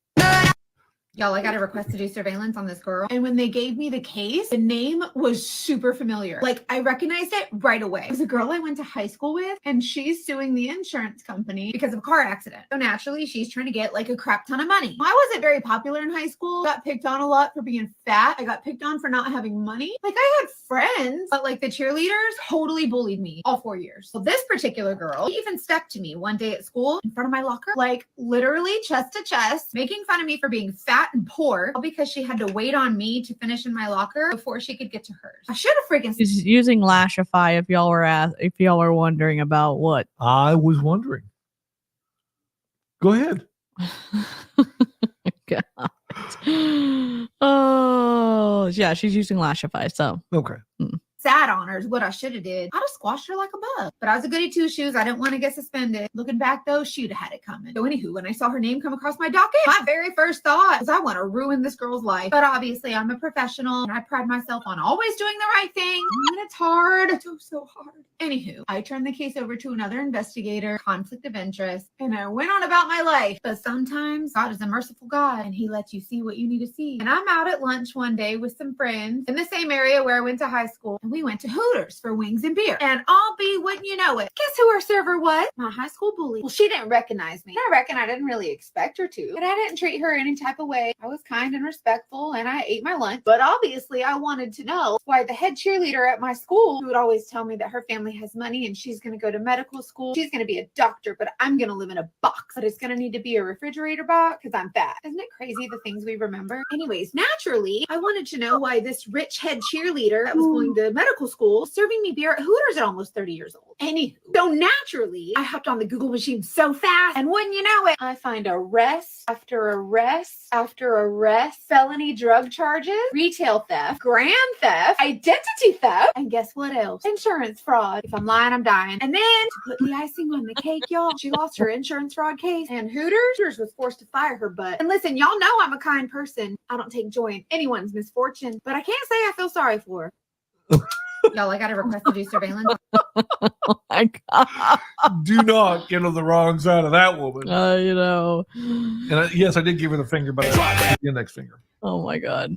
Y'all, I got a request to do surveillance on this girl. And when they gave me the case, the name was super familiar. Like, I recognized it right away. It was a girl I went to high school with, and she's suing the insurance company because of a car accident. So naturally, she's trying to get like a crap ton of money. I wasn't very popular in high school. Got picked on a lot for being fat. I got picked on for not having money. Like, I had friends, but like the cheerleaders totally bullied me all 4 years. So this particular girl even stepped to me one day at school in front of my locker, like literally chest to chest, making fun of me for being fat fat and poor, all because she had to wait on me to finish in my locker before she could get to hers. I should have freaking. He's using Lashify if y'all were wondering about what. I was wondering. Go ahead. God. Oh, yeah, she's using Lashify, so. Okay. Sat on her is what I should have did. I'd have squashed her like a bug. But I was a goody two shoes. I didn't want to get suspended. Looking back though, she'd have had it coming. So anywho, when I saw her name come across my docket, my very first thought was I want to ruin this girl's life. But obviously I'm a professional and I pride myself on always doing the right thing. And it's hard. It's so hard. Anywho, I turned the case over to another investigator, conflict of interest, and I went on about my life. But sometimes God is a merciful God and he lets you see what you need to see. And I'm out at lunch one day with some friends in the same area where I went to high school. And we went to Hooters for wings and beer. And I'll be, wouldn't you know it, guess who our server was? My high school bully. Well, she didn't recognize me. I reckon I didn't really expect her to, but I didn't treat her any type of way. I was kind and respectful and I ate my lunch. But obviously I wanted to know why the head cheerleader at my school, who would always tell me that her family has money and she's going to go to medical school. She's going to be a doctor, but I'm going to live in a box. But it's going to need to be a refrigerator box because I'm fat. Isn't it crazy the things we remember? Anyways, naturally, I wanted to know why this rich head cheerleader that was going to medical school serving me beer at Hooters at almost 30 years old. Anywho, so naturally, I hopped on the Google machine so fast, and wouldn't you know it, I find arrest after arrest after arrest, felony drug charges, retail theft, grand theft, identity theft, and guess what else? Insurance fraud. If I'm lying, I'm dying. And then to put the icing on the cake, y'all, she lost her insurance fraud case, and Hooters was forced to fire her butt. And listen, y'all know I'm a kind person. I don't take joy in anyone's misfortune, but I can't say I feel sorry for her. Y'all, I got a request to do surveillance. Oh my God. Do not get on the wrong side of that woman. You know. And yes, I did give her the finger, but the index finger. Oh my God.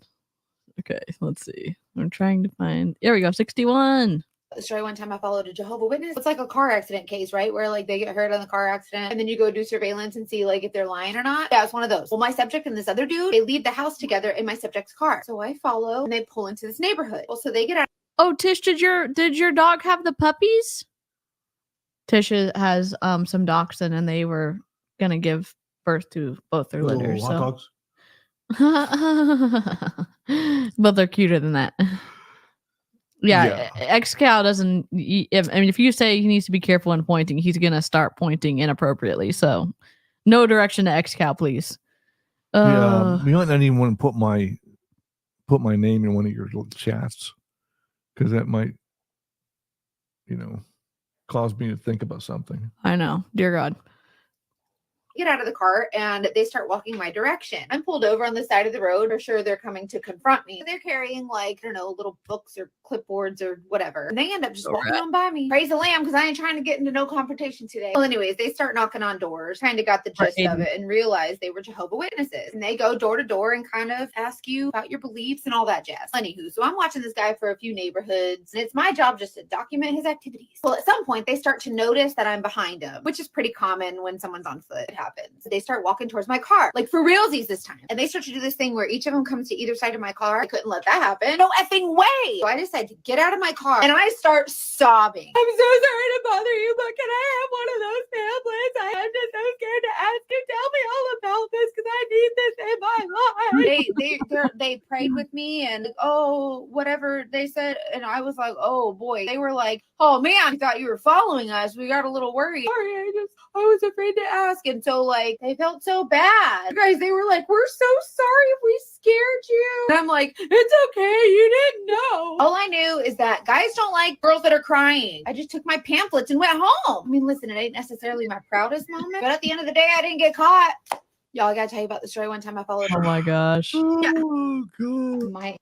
Okay, let's see. I'm trying to find. There we go. 61. Story one time I followed a Jehovah's Witness. It's like a car accident case, right? Where like they get hurt in the car accident and then you go do surveillance and see like if they're lying or not. Yeah, it's one of those. Well, my subject and this other dude, they leave the house together in my subject's car. So I follow and they pull into this neighborhood. Well, so they get out. Oh, Tish, did your dog have the puppies? Tish has some dachshund and they were gonna give birth to both their litters. Hot dogs. But they're cuter than that. Yeah. X-Cow doesn't. I mean, if you say he needs to be careful when pointing, he's gonna start pointing inappropriately. So, no direction to X-Cow, please. Yeah, you might not even want to put my name in one of your little chats. Because that might, cause me to think about something. I know. Dear God. Get out of the car and they start walking my direction. I'm pulled over on the side of the road. For sure they're coming to confront me. They're carrying like, I don't know, little books or clipboards or whatever. And they end up just walking on by me. Praise the Lamb, because I ain't trying to get into no confrontation today. Well, anyways, they start knocking on doors, kind of got the gist of it and realized they were Jehovah's Witnesses. And they go door to door and kind of ask you about your beliefs and all that jazz. Anywho, so I'm watching this guy for a few neighborhoods and it's my job just to document his activities. Well, at some point they start to notice that I'm behind him, which is pretty common when someone's on foot. It happens. They start walking towards my car, like for realsies this time. And they start to do this thing where each of them comes to either side of my car. I couldn't let that happen. No effing way. So I decided to get out of my car and I start sobbing. I'm so sorry to bother you, but can I have one of those pamphlets? I am just so scared to ask you. Tell me all about this because I need this in my life. They prayed with me and whatever they said. And I was like, oh boy. They were like, oh man, I thought you were following us. We got a little worried. Sorry, I was afraid to ask. And so like, they felt so bad. Guys, they were like, we're so sorry if we scared you. And I'm like, it's okay. You didn't know. All I knew is that guys don't like girls that are crying. I just took my pamphlets and went home. I mean, listen, it ain't necessarily my proudest moment, but at the end of the day, I didn't get caught. Y'all, I gotta tell you about the story one time I followed. Oh my gosh. Yeah. Oh, God.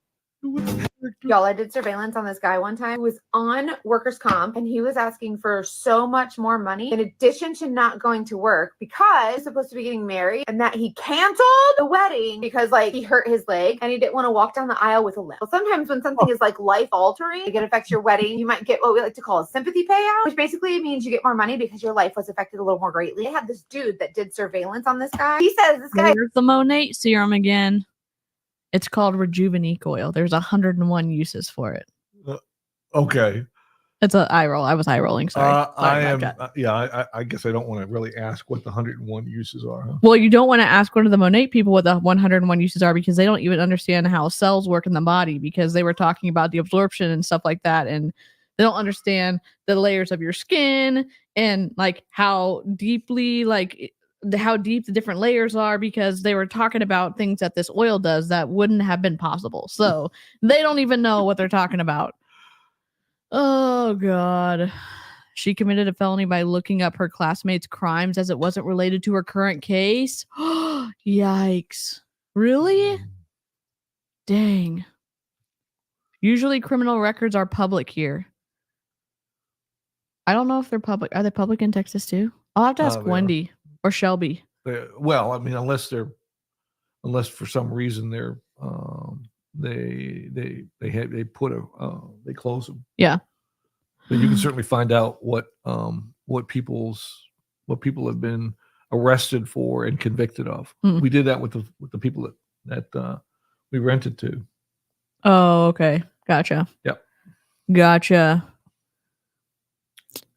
Y'all, I did surveillance on this guy one time who was on workers' comp and he was asking for so much more money in addition to not going to work because he's supposed to be getting married and that he canceled the wedding because like he hurt his leg and he didn't want to walk down the aisle with a limp. Well, sometimes when something is like life altering, it affects your wedding, you might get what we like to call a sympathy payout, which basically means you get more money because your life was affected a little more greatly. I had this dude that did surveillance on this guy. He says this guy. Here's the Monate serum again. It's called Rejuvenate oil. There's 101 uses for it. Okay. It's a eye roll. I was eye rolling. Sorry. I my am. bad. I guess I don't want to really ask what the 101 uses are. Huh? Well, you don't want to ask one of the Monet people what the 101 uses are because they don't even understand how cells work in the body because they were talking about the absorption and stuff like that. And they don't understand the layers of your skin and like how deeply, like how deep the different layers are because they were talking about things that this oil does that wouldn't have been possible. So they don't even know what they're talking about. Oh, God. She committed a felony by looking up her classmates' crimes as it wasn't related to her current case. Yikes. Really? Dang. Usually criminal records are public here. I don't know if they're public. Are they public in Texas too? I'll have to ask Wendy or Shelby. Well, I mean, unless for some reason they're they close them. Yeah. But you can certainly find out what people have been arrested for and convicted of. We did that with the people that we rented to. Oh, okay. Gotcha. Yep. Gotcha.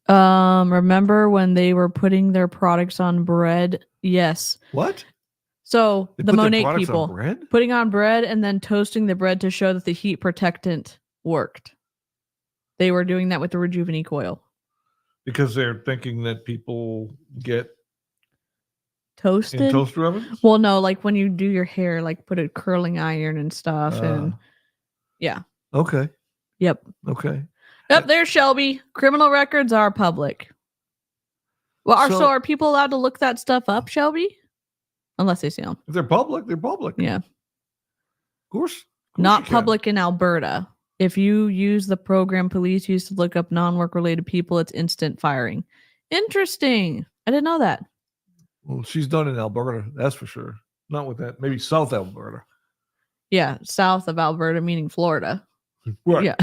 Remember when they were putting their products on bread? Yes. What? So They the put their Monet products on people bread? putting on bread and then toasting the bread to show that the heat protectant worked. They were doing that with the Rejuvenate oil. Because they're thinking that people get Toasted? in toaster ovens? Well, no, like when you do your hair, like put a curling iron and stuff. And yeah. Okay. Yep. Okay. Yep, there's Shelby. Criminal records are public. Well, so are people allowed to look that stuff up, Shelby? Unless they see them. If they're public, they're public. Yeah. Of course Not public in Alberta. If you use the program police use to look up non-work related people, it's instant firing. Interesting. I didn't know that. Well, she's done in Alberta, that's for sure. Not with that. Maybe South Alberta. Yeah, south of Alberta, meaning Florida. Right. Yeah.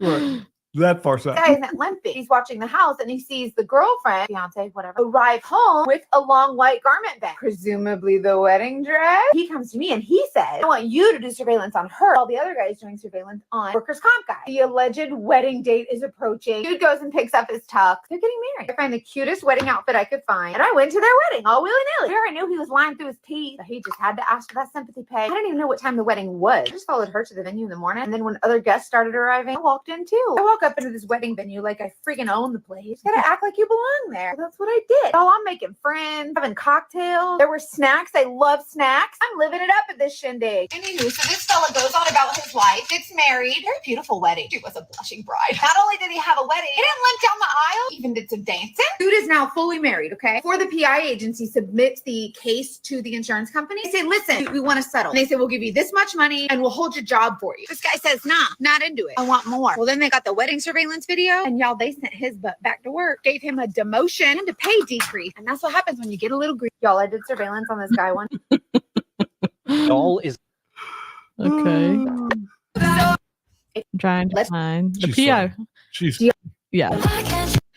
Right. That far south. Guy isn't limping. He's watching the house and he sees the girlfriend, fiance, whatever, arrive home with a long white garment bag, presumably the wedding dress. He comes to me and he says, I want you to do surveillance on her while the other guy is doing surveillance on workers' comp guy. The alleged wedding date is approaching. Dude goes and picks up his tux. They're getting married. I find the cutest wedding outfit I could find and I went to their wedding all willy-nilly. There I knew he was lying through his teeth, but he just had to ask for that sympathy pay. I didn't even know what time the wedding was. I just followed her to the venue in the morning and then when other guests started arriving, I walked in too. I walk up into this wedding venue like I freaking own the place. You gotta act like you belong there. So that's what I did. Oh, I'm making friends, having cocktails. There were snacks. I love snacks. I'm living it up at this shindig. Anywho, so this fella goes on about his wife, gets married. Very beautiful wedding. She was a blushing bride. Not only did he have a wedding, he didn't limp down the aisle, even did some dancing. Dude is now fully married, okay? Before the PI agency submits the case to the insurance company, they say, listen, we want to settle. And they say, we'll give you this much money and we'll hold your job for you. This guy says, nah, not into it. I want more. Well, then they got the wedding surveillance video and y'all, they sent his butt back to work, gave him a demotion and a pay decrease. And that's what happens when you get a little greedy. Y'all, I did surveillance on this guy one. All is Okay. I'm trying to find the PI. Yeah.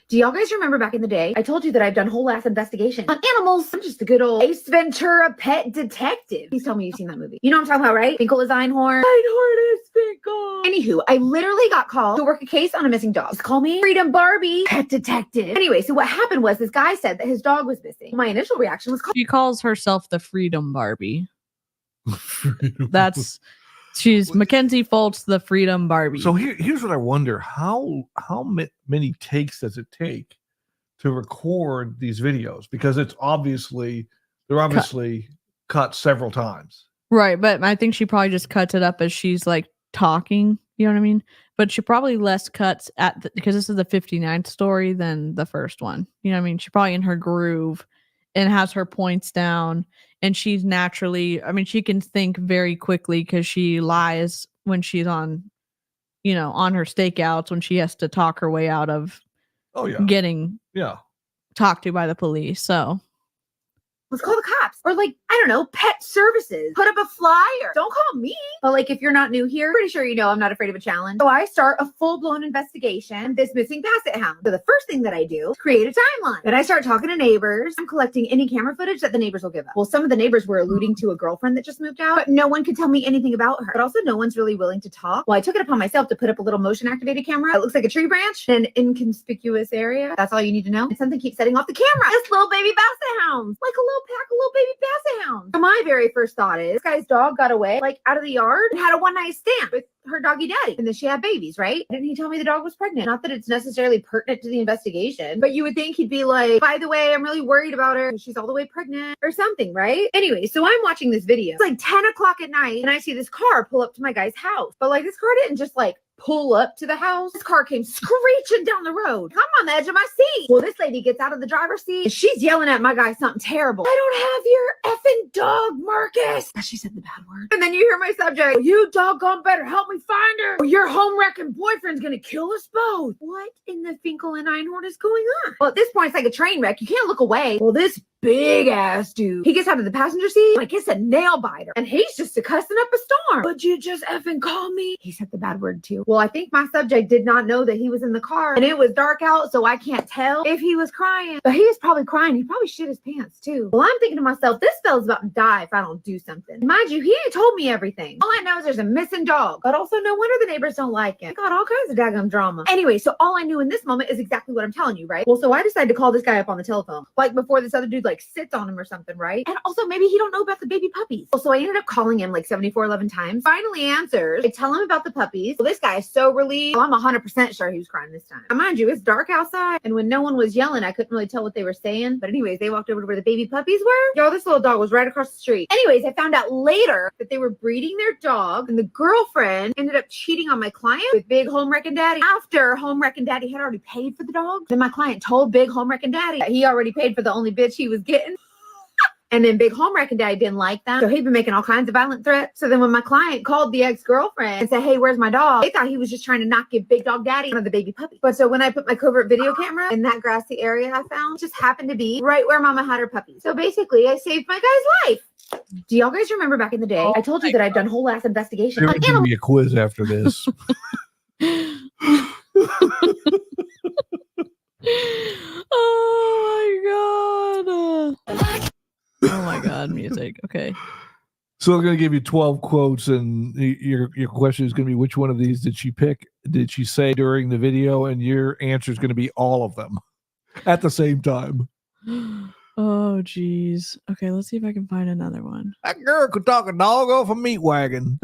Do y'all guys remember back in the day? I told you that I've done whole ass investigations on animals. I'm just a good old Ace Ventura pet detective. Please tell me you've seen that movie. You know what I'm talking about, right? Finkel is Einhorn. Einhorn is Finkel. Anywho, I literally got called to work a case on a missing dog. Just call me Freedom Barbie Pet Detective. Anyway, so what happened was this guy said that his dog was missing. My initial reaction was, She calls herself the Freedom Barbie. She's Mackenzie Fultz, the Freedom Barbie. So here's what I wonder: how many takes does it take to record these videos? Because they're obviously cut several times. Right, but I think she probably just cuts it up as she's like talking. You know what I mean? But she probably less cuts because this is the 59th story than the first one. You know what I mean? She's probably in her groove and has her points down. And she's naturally, I mean, she can think very quickly because she lies when she's on, on her stakeouts when she has to talk her way out of getting talked to by the police. So let's call the cops. Or like, I don't know, pet services. Put up a flyer. Don't call me. But like, if you're not new here, pretty sure you know I'm not afraid of a challenge. So I start a full-blown investigation of this missing basset hound. So the first thing that I do is create a timeline. Then I start talking to neighbors. I'm collecting any camera footage that the neighbors will give us. Well, some of the neighbors were alluding to a girlfriend that just moved out, but no one could tell me anything about her. But also no one's really willing to talk. Well, I took it upon myself to put up a little motion activated camera. It looks like a tree branch in an inconspicuous area. That's all you need to know. And something keeps setting off the camera. This little baby basset hounds, like a little pack of little baby basset hounds. So my very first thought is this guy's dog got away, like out of the yard, and had a one-night stand with her doggy daddy. And then she had babies, right? Didn't he tell me the dog was pregnant? Not that it's necessarily pertinent to the investigation, but you would think he'd be like, by the way, I'm really worried about her. She's all the way pregnant or something, right? Anyway, so I'm watching this video. It's like 10 o'clock at night and I see this car pull up to my guy's house. But like this car didn't just like pull up to the house. This car came screeching down the road. I'm on the edge of my seat. Well, this lady gets out of the driver's seat and she's yelling at my guy something terrible. I don't have your effing dog, Marcus. She said the bad word. And then you hear my subject, well, you doggone better help me find her or your home wrecking boyfriend's gonna kill us both. What in the Finkel and Einhorn is going on? Well, at this point, it's like a train wreck. You can't look away. Well, this big ass dude, he gets out of the passenger seat like it's a nail biter and he's just cussing up a storm. Would you just effing call me? He said the bad word too. Well, I think my subject did not know that he was in the car and it was dark out, so I can't tell if he was crying, but he was probably crying. He probably shit his pants too. Well, I'm thinking to myself, this fella's about to die if I don't do something. Mind you, he ain't told me everything. All I know is there's a missing dog, but also no wonder the neighbors don't like him. Got all kinds of daggum drama. Anyway, so all I knew in this moment is exactly what I'm telling you, right? Well, so I decided to call this guy up on the telephone, like before this other dude like sits on him or something, right? And also maybe he don't know about the baby puppies. Well, so I ended up calling him like 11 times. Finally answers. I tell him about the puppies. Well, this guy is so relieved. Well, I'm 100% sure he was crying this time. And mind you, it's dark outside, and when no one was yelling, I couldn't really tell what they were saying. But anyways, they walked over to where the baby puppies were. Yo, this little dog was right across the street. Anyways, I found out later that they were breeding their dog, and the girlfriend ended up cheating on my client with Big Home Wrecking Daddy after Home Wrecking Daddy had already paid for the dog. Then my client told Big Home Wrecking Daddy that he already paid for the only bitch he was getting. And then Big Home Wrecking Daddy didn't like that. So he'd been making all kinds of violent threats. So then when my client called the ex-girlfriend and said, hey, where's my dog? They thought he was just trying to not give Big Dog Daddy one of the baby puppies. But so when I put my covert video camera in that grassy area I found, just happened to be right where Mama had her puppies. So basically I saved my guy's life. Do y'all guys remember back in the day? I told you that I'd done whole ass investigation. They're giving me a quiz after this. Oh my god. Oh my god, music. Okay. So I'm going to give you 12 quotes, and your question is going to be which one of these did she pick? Did she say during the video? And your answer is going to be all of them at the same time. Oh geez. Okay, let's see if I can find another one. That girl could talk a dog off a meat wagon.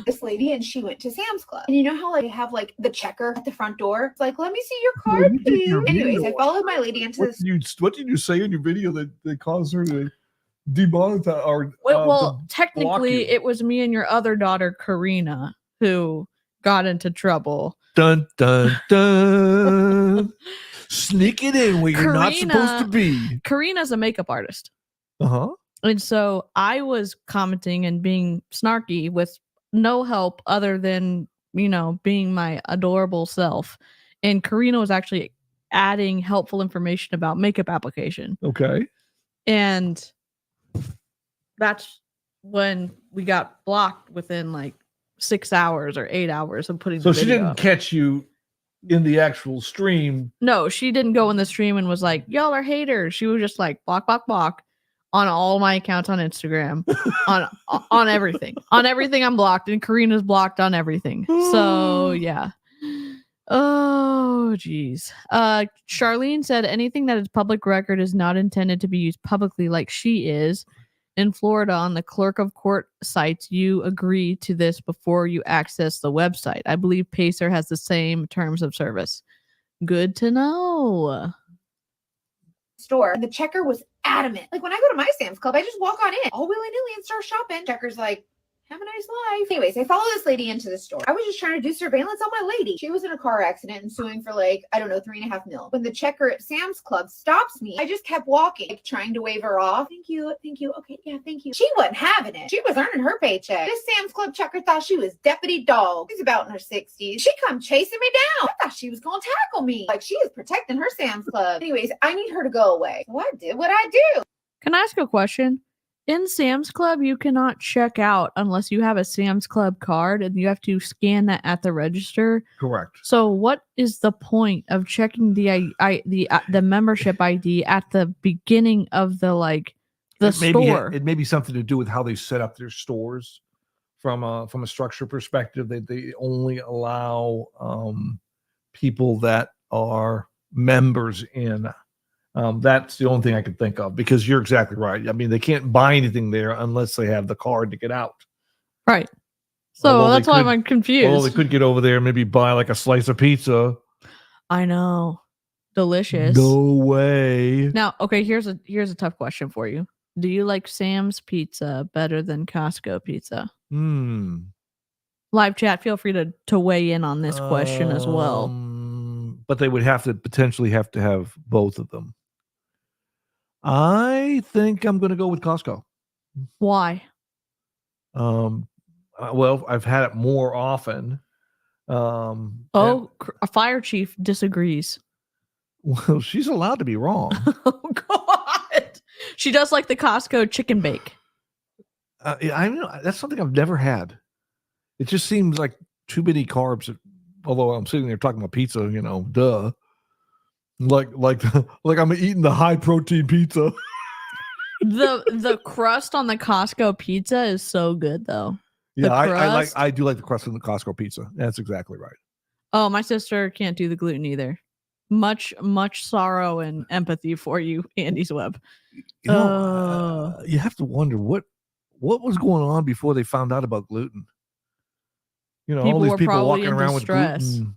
This lady, and she went to Sam's Club. And you know how like they have like the checker at the front door? It's like, let me see your card, please. Anyways, I followed my lady into this. What did you say in your video that caused her to demonetize or well, technically it was me and your other daughter Karina who got into trouble. Dun dun dun. Sneak it in where you're not supposed to be. Karina's a makeup artist. Uh-huh. And so I was commenting and being snarky with no help other than, you know, being my adorable self. And Karina was actually adding helpful information about makeup application. Okay. And that's when we got blocked within like 6 hours or 8 hours of putting the video So she didn't up. catch you in the actual stream. No, she didn't go in the stream and was like, y'all are haters. She was just like block on all my accounts on Instagram, on everything. On everything I'm blocked, and Karina's blocked on everything. So yeah. Oh geez. Charlene said anything that is public record is not intended to be used publicly like she is. In Florida, on the clerk of court sites, you agree to this before you access the website. I believe Pacer has the same terms of service. Good to know. Store. And the checker was adamant. Like when I go to my Sam's Club, I just walk on in all willy-nilly and start shopping. Checker's like, Have a nice life. Anyways, I follow this lady into the store. I was just trying to do surveillance on my lady. She was in a car accident and suing for like, I don't know, $3.5 million. When the checker at Sam's Club stops me, I just kept walking, like trying to wave her off. Thank you. Okay, yeah, thank you. She wasn't having it. She was earning her paycheck. This Sam's Club checker thought she was Deputy Dog. She's about in her 60s. She come chasing me down. I thought she was gonna tackle me. Like she is protecting her Sam's Club. Anyways, I need her to go away. So I did what I do. Can I ask a question? In Sam's Club, you cannot check out unless you have a Sam's Club card, and you have to scan that at the register. Correct. So, what is the point of checking the membership ID at the beginning of the store? It may be something to do with how they set up their stores from a structure perspective. They only allow people that are members in. That's the only thing I can think of, because you're exactly right. I mean, they can't buy anything there unless they have the card to get out. Right. So that's why I'm confused. Well, they could get over there and maybe buy like a slice of pizza. I know. Delicious. No way. Now, okay, here's a tough question for you. Do you like Sam's pizza better than Costco pizza? Live chat, feel free to weigh in on this question as well. But they would potentially have to have both of them. I think I'm going to go with Costco. Why? Well, I've had it more often. A fire chief disagrees. Well, she's allowed to be wrong. Oh God! She does like the Costco chicken bake. I know that's something I've never had. It just seems like too many carbs. Although I'm sitting there talking about pizza, duh. Like I'm eating the high protein pizza. The crust on the Costco pizza is so good though. Yeah, I do like the crust on the Costco pizza. That's exactly right. Oh, my sister can't do the gluten either. Much sorrow and empathy for you, Andy's Web. You have to wonder what was going on before they found out about gluten. All these people walking around with gluten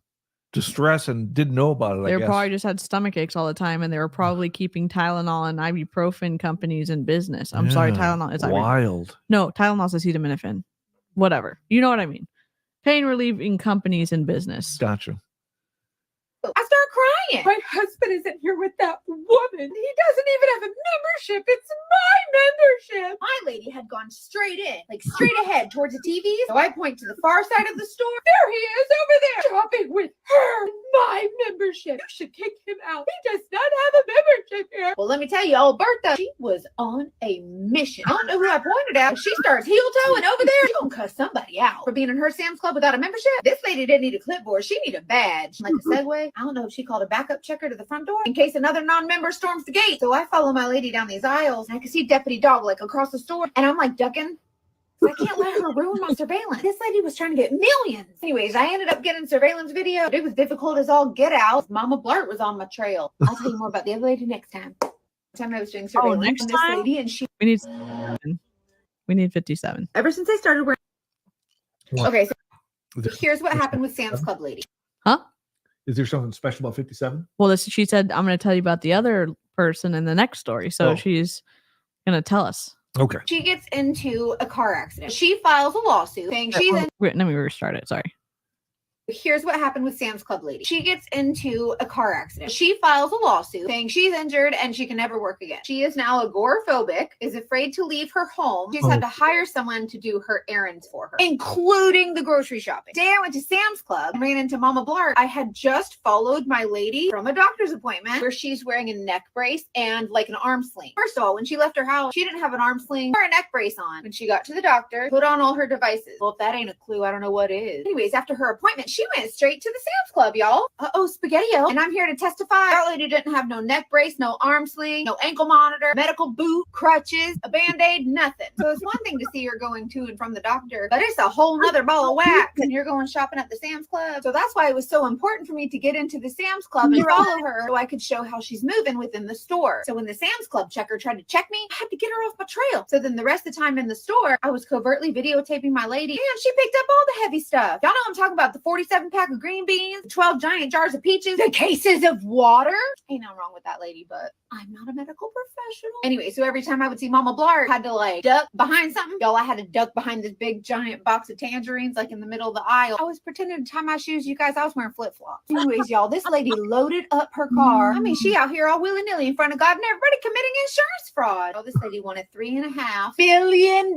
distress and didn't know about it. They probably just had stomach aches all the time, and they were probably keeping Tylenol and ibuprofen companies in business. I'm sorry, Tylenol is wild. No, Tylenol's acetaminophen. Whatever. You know what I mean. Pain relieving companies in business. Gotcha. I start crying. My husband isn't here with that woman. He doesn't even have a membership. It's my membership. My lady had gone straight ahead towards the TV. So I point to the far side of the store. There he is over there shopping with her. My membership. You should kick him out. He does not have a membership here. Well, let me tell you, old Bertha, she was on a mission. I don't know who I pointed at. She starts heel-toeing over there. She gonna cuss somebody out for being in her Sam's Club without a membership. This lady didn't need a clipboard. She needed a badge. Like a Segway. I don't know if she called a backup checker to the front door in case another non-member storms the gate. So I follow my lady down these aisles, and I can see Deputy Dog across the store, and I'm ducking. I can't let her ruin my surveillance. This lady was trying to get millions. Anyways, I ended up getting surveillance video. It was difficult as all get out. Mama Blart was on my trail. I'll tell you more about the other lady next time. Time I was doing surveillance next on this time? lady, and we need 57. Ever since I started wearing. What? Okay, so here's what happened with Sam's Club lady. Huh? Is there something special about 57? Well, she said, I'm going to tell you about the other person in the next story. So she's going to tell us. Okay. She gets into a car accident. She files a lawsuit saying she's in. Let me restart it. Sorry. Here's what happened with Sam's Club lady. She gets into a car accident. She files a lawsuit saying she's injured and she can never work again. She is now agoraphobic, is afraid to leave her home. She's had to hire someone to do her errands for her, including the grocery shopping. Today I went to Sam's Club and ran into Mama Blart. I had just followed my lady from a doctor's appointment where she's wearing a neck brace and an arm sling. First of all, when she left her house, she didn't have an arm sling or a neck brace on. When she got to the doctor, put on all her devices. Well, if that ain't a clue, I don't know what is. Anyways, after her appointment, she went straight to the Sam's Club, y'all. Spaghetti-O. And I'm here to testify. That lady didn't have no neck brace, no arm sling, no ankle monitor, medical boot, crutches, a Band-Aid, nothing. So it's one thing to see her going to and from the doctor, but it's a whole nother ball of wax and you're going shopping at the Sam's Club. So that's why it was so important for me to get into the Sam's Club and follow her so I could show how she's moving within the store. So when the Sam's Club checker tried to check me, I had to get her off my trail. So then the rest of the time in the store, I was covertly videotaping my lady and she picked up all the heavy stuff. Y'all know I'm talking about the 40 47 pack of green beans, 12 giant jars of peaches, the cases of water. Ain't nothing wrong with that lady, but I'm not a medical professional. Anyway, so every time I would see Mama Blart, I had to like duck behind something. Y'all, I had to duck behind this big giant box of tangerines, like in the middle of the aisle. I was pretending to tie my shoes. You guys, I was wearing flip-flops. Anyways, y'all, this lady loaded up her car. I mean, she out here all willy-nilly in front of God and everybody committing insurance fraud. Oh, this lady wanted $3.5 billion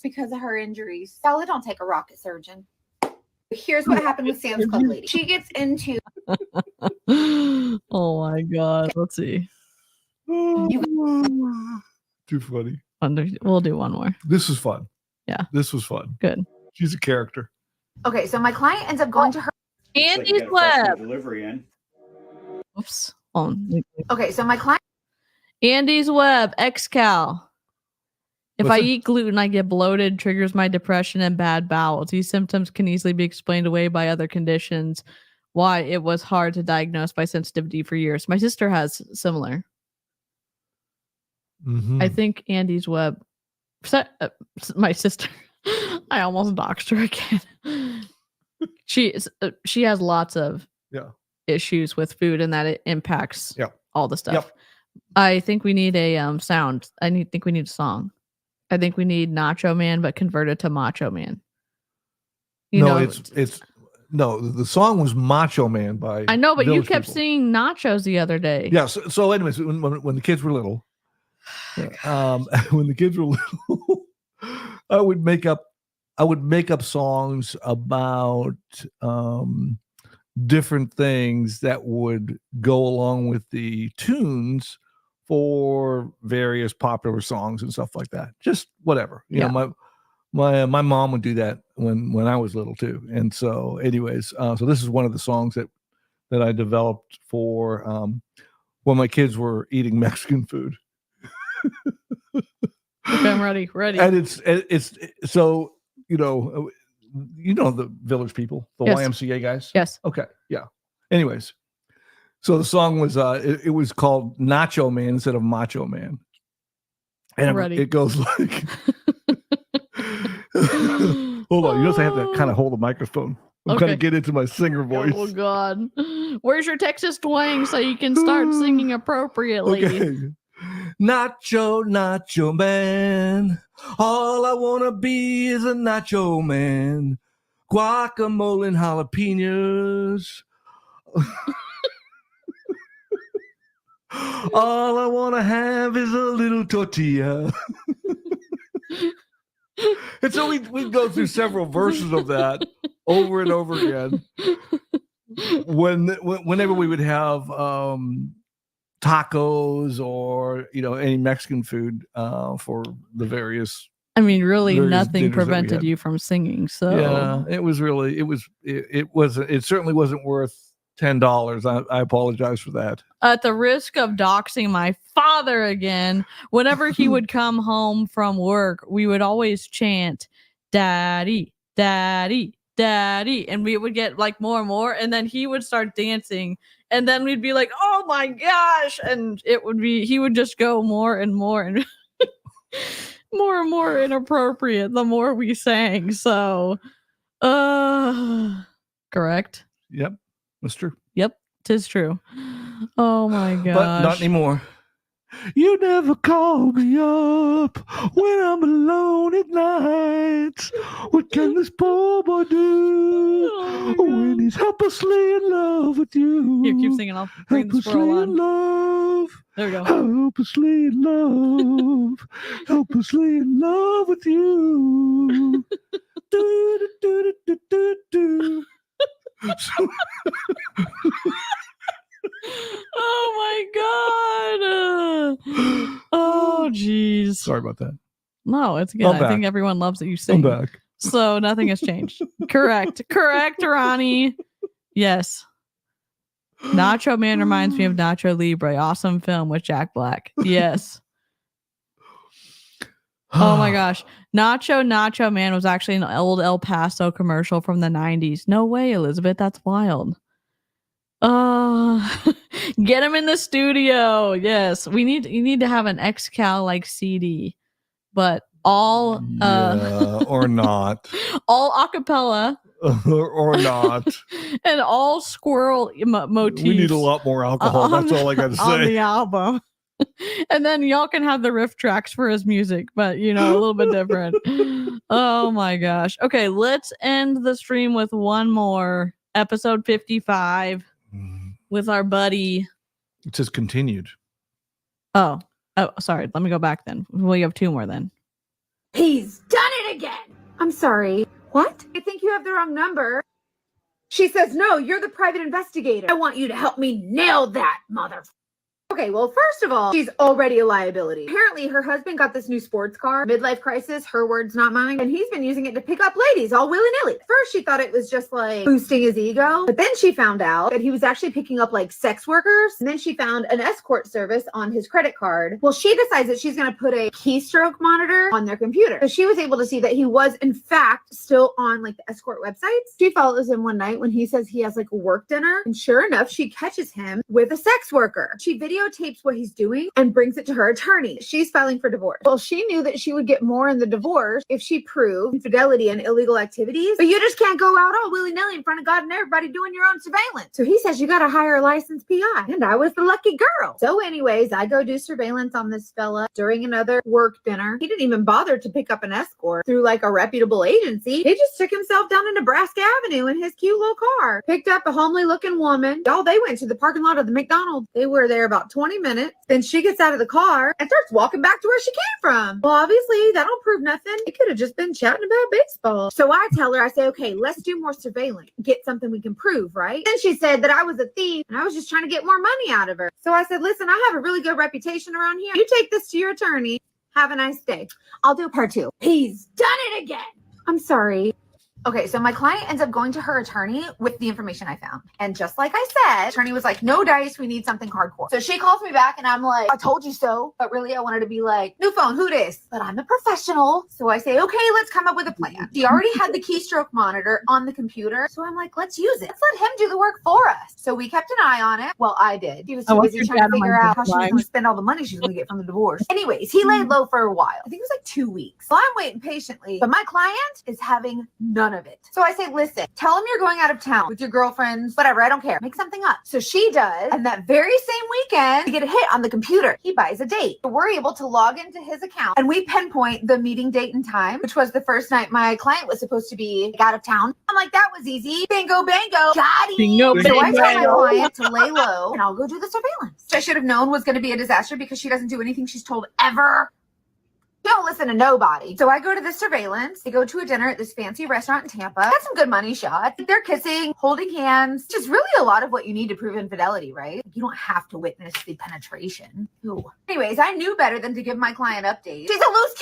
because of her injuries. Y'all, it don't take a rocket surgeon. Here's what happened with Sam's Club lady. She gets into Oh my god. Let's see. Too funny. We'll do one more. This is fun. Yeah. This was fun. Good. She's a character. Okay, so my client ends up going to her. Andy's Web. Delivery in. Oops. Okay, so my client. Andy's Web. Excal. If What's I that? eat gluten, I get bloated, triggers my depression and bad bowels. These symptoms can easily be explained away by other conditions. Why it was hard to diagnose by sensitivity for years. My sister has similar. Mhm. I think Andy's Web. My sister. I almost doxed her again. She has lots of issues with food and that it impacts all the stuff. Yep. I think we need a sound. Think we need a song. I think we need Nacho Man, but converted to Macho Man. It's the song was Macho Man by I know, but you Village kept People. singing Nachos the other day. Yeah. So anyways, when the kids were little, when the kids were little, I would make up songs about different things that would go along with the tunes for various popular songs and stuff like that. Just whatever. You know, my mom would do that when I was little too. And so anyways, so this is one of the songs that I developed for when my kids were eating Mexican food. Okay, I'm ready. And it's so, you know the Village People, the Yes. YMCA guys. Yes. Okay. Yeah. Anyways, so the song was it was called Nacho Man instead of Macho Man, and it goes like, hold on, you notice I have to kind of hold the microphone. I'm Okay. kind of get into my singer voice. Oh God. Where's your Texas twang so you can start singing appropriately? Okay. Nacho Man. All I wanna be is a Nacho Man. Guacamole and jalapenos. All I wanna have is a little tortilla. And so we go through several verses of that over and over again. Whenever we would have tacos or any Mexican food for the various. I mean, really, various nothing dinners that we prevented had. you from singing. So Yeah, it certainly wasn't worth $10. I apologize for that. at the risk of doxing my father again, whenever he would come home from work, we would always chant, "Daddy, Daddy, Daddy," and we would get like more and more, and then he would start dancing, and then we'd be like, "Oh my gosh!" And he would just go more and more and more and more inappropriate the more we sang. So, correct. Yep, that's true. Yep, 'tis true. Oh my gosh. But not anymore. You never call me up when I'm alone at night. What can this poor boy do when he's helplessly in love with you? Here, keep singing. I'll bring the Helplessly squirrel in on. love. There we go. Helplessly in love. Helplessly in love with you. Do, do, do, do, do, do. Oh my god. Oh jeez. Sorry about that. No, it's good. I'm I back. think everyone loves that you sing. I'm back. So nothing has changed. Correct, Ronnie. Yes. Nacho Man reminds me of Nacho Libre. Awesome film with Jack Black. Yes. Oh my gosh. Nacho Man was actually an old El Paso commercial from the 90s. No way, Elizabeth. That's wild. Get him in the studio. Yes. You need to have an XCal like CD, but all or not. all acapella or not. And all squirrel motifs. We need a lot more alcohol. That's all I got to On say. the album. And then y'all can have the riff tracks for his music, but a little bit different. Oh my gosh. Okay, let's end the stream with one more episode 55 with our buddy. It says continued. Oh, sorry. Let me go back then. We have two more then. He's done it again. I'm sorry. What? I think you have the wrong number. She says, no, you're the private investigator. I want you to help me nail that mother. Okay, well, first of all, she's already a liability. Apparently, her husband got this new sports car, midlife crisis, her words, not mine, and he's been using it to pick up ladies all willy-nilly. First, she thought it was just like boosting his ego, but then she found out that he was actually picking up like sex workers, and then she found an escort service on his credit card. Well, she decides that she's going to put a keystroke monitor on their computer. So she was able to see that he was, in fact, still on like the escort websites. She follows him one night when he says he has like a work dinner, and sure enough, she catches him with a sex worker. She videotapes what he's doing and brings it to her attorney. She's filing for divorce. Well, she knew that she would get more in the divorce if she proved infidelity and illegal activities, but you just can't go out all willy-nilly in front of God and everybody doing your own surveillance. So he says you got to hire a licensed PI, and I was the lucky girl. So anyways, I go do surveillance on this fella during another work dinner. He didn't even bother to pick up an escort through like a reputable agency. He just took himself down to Nebraska Avenue in his cute little car, picked up a homely looking woman. Y'all, they went to the parking lot of the McDonald's. They were there about 20 minutes. Then she gets out of the car and starts walking back to where she came from. Well, obviously that don't prove nothing. It could have just been chatting about baseball. So I tell her, I say, okay, let's do more surveillance. Get something we can prove, right? Then she said that I was a thief and I was just trying to get more money out of her. So I said, listen, I have a really good reputation around here. You take this to your attorney. Have a nice day. I'll do part 2. He's done it again. I'm sorry. Okay, so my client ends up going to her attorney with the information I found. And just like I said, attorney was like, no dice, we need something hardcore. So she calls me back and I'm like, I told you so. But really, I wanted to be like, new phone, who dis? But I'm a professional. So I say, okay, let's come up with a plan. She already had the keystroke monitor on the computer. So I'm like, let's use it. Let's let him do the work for us. So we kept an eye on it. Well, I did. He was too busy trying to figure out how she was going to spend all the money she's going to get from the divorce. Anyways, he laid low for a while. I think it was like 2 weeks. So I'm waiting patiently. But my client is having none of it. So I say, listen, tell him you're going out of town with your girlfriends, whatever, I don't care. Make something up. So she does. And that very same weekend, we get a hit on the computer. He buys a date. So we're able to log into his account and we pinpoint the meeting date and time, which was the first night my client was supposed to be out of town. I'm like, that was easy. Bingo, bango. Got it. Bingo, So I tell my bango. client to lay low and I'll go do the surveillance. I should have known was going to be a disaster because she doesn't do anything she's told ever. Don't listen to nobody. So I go to the surveillance. They go to a dinner at this fancy restaurant in Tampa. Got some good money shots. They're kissing, holding hands. Which is really a lot of what you need to prove infidelity, right? You don't have to witness the penetration. Ooh. Anyways, I knew better than to give my client updates. She's a loose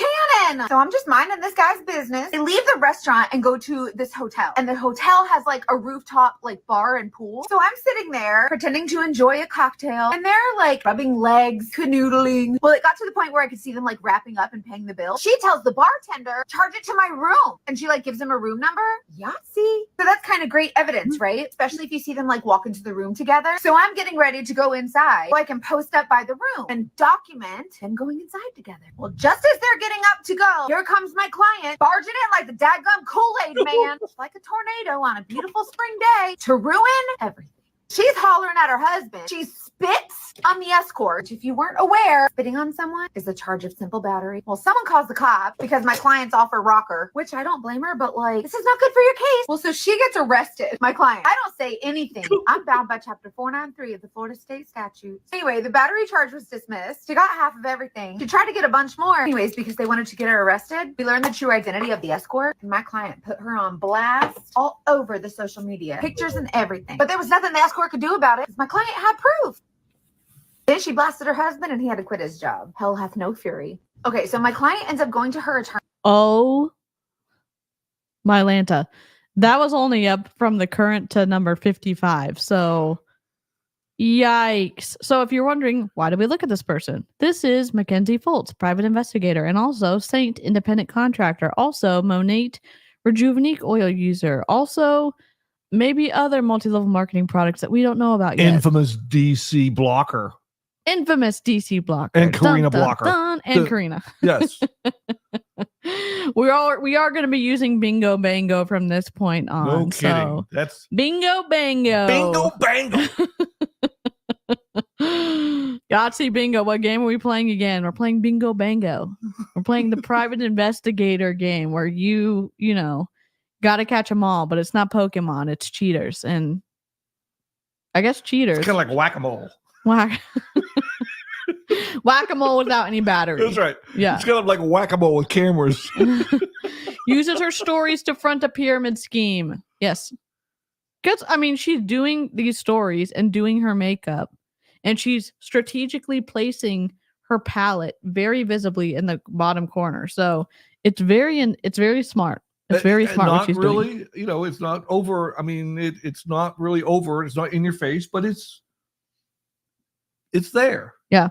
cannon. So I'm just minding this guy's business. They leave the restaurant and go to this hotel. And the hotel has like a rooftop like bar and pool. So I'm sitting there pretending to enjoy a cocktail. And they're like rubbing legs, canoodling. Well, it got to the point where I could see them like wrapping up and paying the bill. She tells the bartender, charge it to my room. And she like gives him a room number. Yahtzee. So that's kind of great evidence, right? Especially if you see them like walk into the room together. So I'm getting ready to go inside so I can post up by the room and document them going inside together. Well, just as they're getting up to go, here comes my client barging in like the dadgum Kool-Aid man, like a tornado on a beautiful spring day to ruin everything. She's hollering at her husband. She spits on the escort. If you weren't aware, spitting on someone is a charge of simple battery. Well, someone calls the cops because my client's off her rocker, which I don't blame her, but like, this is not good for your case. Well, so she gets arrested. My client. I don't say anything. I'm bound by chapter 493 of the Florida State statutes. Anyway, the battery charge was dismissed. She got half of everything. She tried to get a bunch more. Anyways, because they wanted to get her arrested, we learned the true identity of the escort. And my client put her on blast all over the social media. Pictures and everything. But there was nothing the escort could do about it because my client had proof. Then she blasted her husband and he had to quit his job. Hell hath no fury. Okay, so my client ends up going to her attorney. Oh, my Lanta. That was only up from the current to number 55. So, yikes. So if you're wondering, why did we look at this person? This is Mackenzie Fultz, private investigator, and also Seint, independent contractor. Also, Monate, Rejuvenate oil user. Also, maybe other multi-level marketing products that we don't know about yet. Infamous DC blocker. Infamous DC blocker. And Karina blocker. And Karina. Yes. we are going to be using bingo bango from this point on. No kidding. So That's bingo bango. bingo bango. Yahtzee bingo. What game are we playing again? We're playing bingo bango. We're playing the private investigator game where you know, got to catch them all, but it's not Pokemon. It's cheaters. And I guess cheaters. It's kind of like whack-a-mole. Whack-a-mole without any battery. That's right. Yeah. It's kind of like whack-a-mole with cameras. Uses her stories to front a pyramid scheme. Yes. Because, I mean, she's doing these stories and doing her makeup, and she's strategically placing her palette very visibly in the bottom corner. So it's very smart. It's very smart what she's really, doing. you know, it's not over. I mean, it's not really over. It's not in your face, but it's there. Yeah.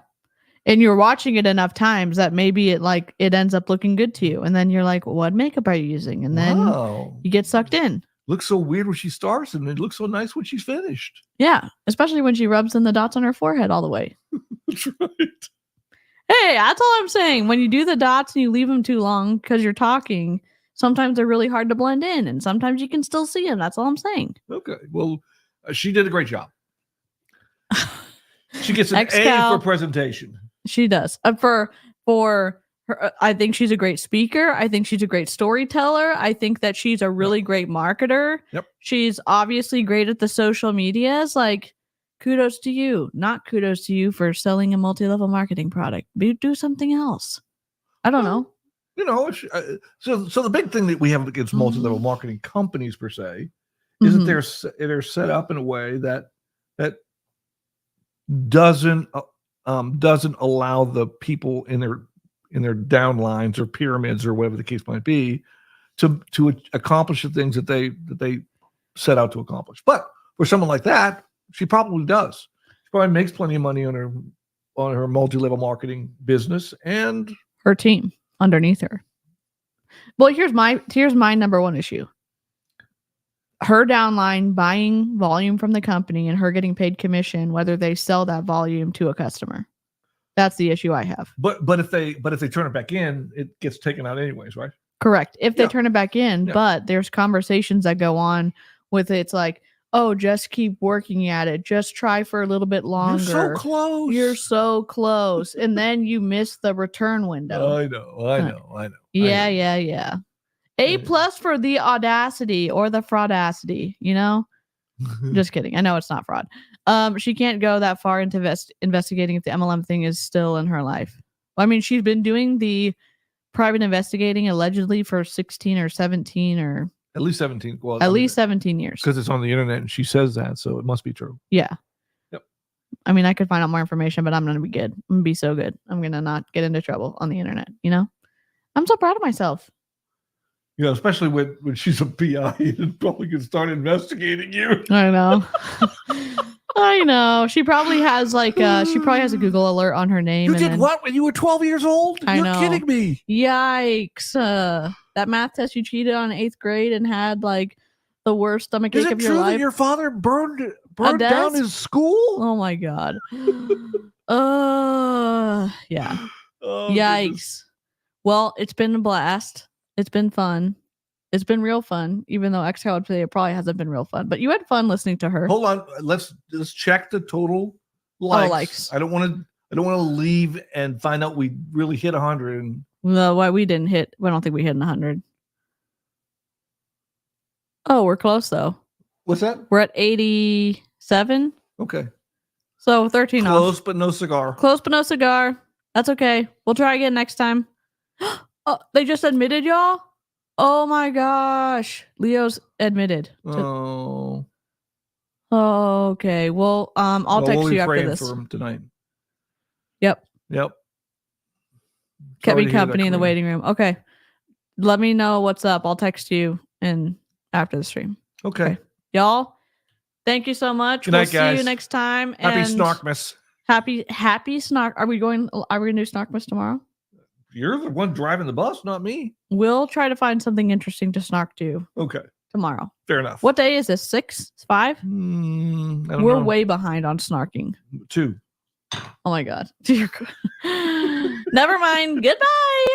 And you're watching it enough times that maybe it ends up looking good to you. And then you're like, what makeup are you using? And then you get sucked in. Looks so weird when she starts, and it looks so nice when she's finished. Yeah. Especially when she rubs in the dots on her forehead all the way. That's right. Hey, that's all I'm saying. When you do the dots and you leave them too long because you're talking, sometimes they're really hard to blend in, and sometimes you can still see them. That's all I'm saying. Okay. Well, she did a great job. She gets an XCal, A for presentation. She does. For her, I think she's a great speaker. I think she's a great storyteller. I think that she's a really great marketer. Yep. She's obviously great at the social medias. Like, kudos to you. Not kudos to you for selling a multi-level marketing product. Do something else. I don't know. You know, so the big thing that we have against multi-level marketing companies per se is that they're set up in a way that doesn't allow the people in their downlines or pyramids or whatever the case might be to accomplish the things that they set out to accomplish. But for someone like that, she probably does. She probably makes plenty of money on her multi-level marketing business and her team underneath her. Well, here's my number one issue. Her downline buying volume from the company and her getting paid commission whether they sell that volume to a customer. That's the issue I have. But if they turn it back in, it gets taken out anyways, right? Correct. If they turn it back in, but there's conversations that go on with it. It's like, oh, just keep working at it. Just try for a little bit longer. You're so close. You're so close. And then you miss the return window. I know. Yeah. A+ for the audacity or the fraudacity, you know? Just kidding. I know it's not fraud. She can't go that far into investigating if the MLM thing is still in her life. I mean, she's been doing the private investigating allegedly for 16 or 17 or at least 17. Well, at least 17 years. Because it's on the internet and she says that, so it must be true. Yeah. Yep. I mean, I could find out more information, but I'm going to be good. I'm going to be so good. I'm going to not get into trouble on the internet, you know? I'm so proud of myself. You know, especially when she's a PI and probably can start investigating you. I know. I know. She probably has a Google alert on her name. You did what when you were 12 years old? You're kidding me. Yikes. That math test you cheated on in 8th grade and had like the worst stomachache of your life. Is it true that your father burned down his school? Oh my God. Yeah. Oh, yikes. Goodness. Well, it's been a blast. It's been fun. It's been real fun, even though XCal would say it probably hasn't been real fun. But you had fun listening to her. Hold on, let's check the total likes. Oh, likes. I don't want to leave and find out we really hit 100. And no, why we didn't hit? I don't think we hit 100. Oh, we're close though. What's that? We're at 87. Okay. So 13 close, off. but no cigar. Close, but no cigar. That's okay. We'll try again next time. Oh, they just admitted y'all? Oh my gosh. Leo's admitted. Oh. Okay. Well, I'll text you after this. For him tonight. Yep. Kept me company in the waiting room. Okay. Let me know what's up. I'll text you after the stream. Okay. Y'all, thank you so much. Good night, see you next time. Happy and SNARKMAS. Happy Snark. Are we gonna do SNARKMAS tomorrow? You're the one driving the bus, not me. We'll try to find something interesting to snark to. Okay. Tomorrow. Fair enough. What day is this? 6? 5? We're way behind on snarking. 2. Oh my God. Never mind. Goodbye.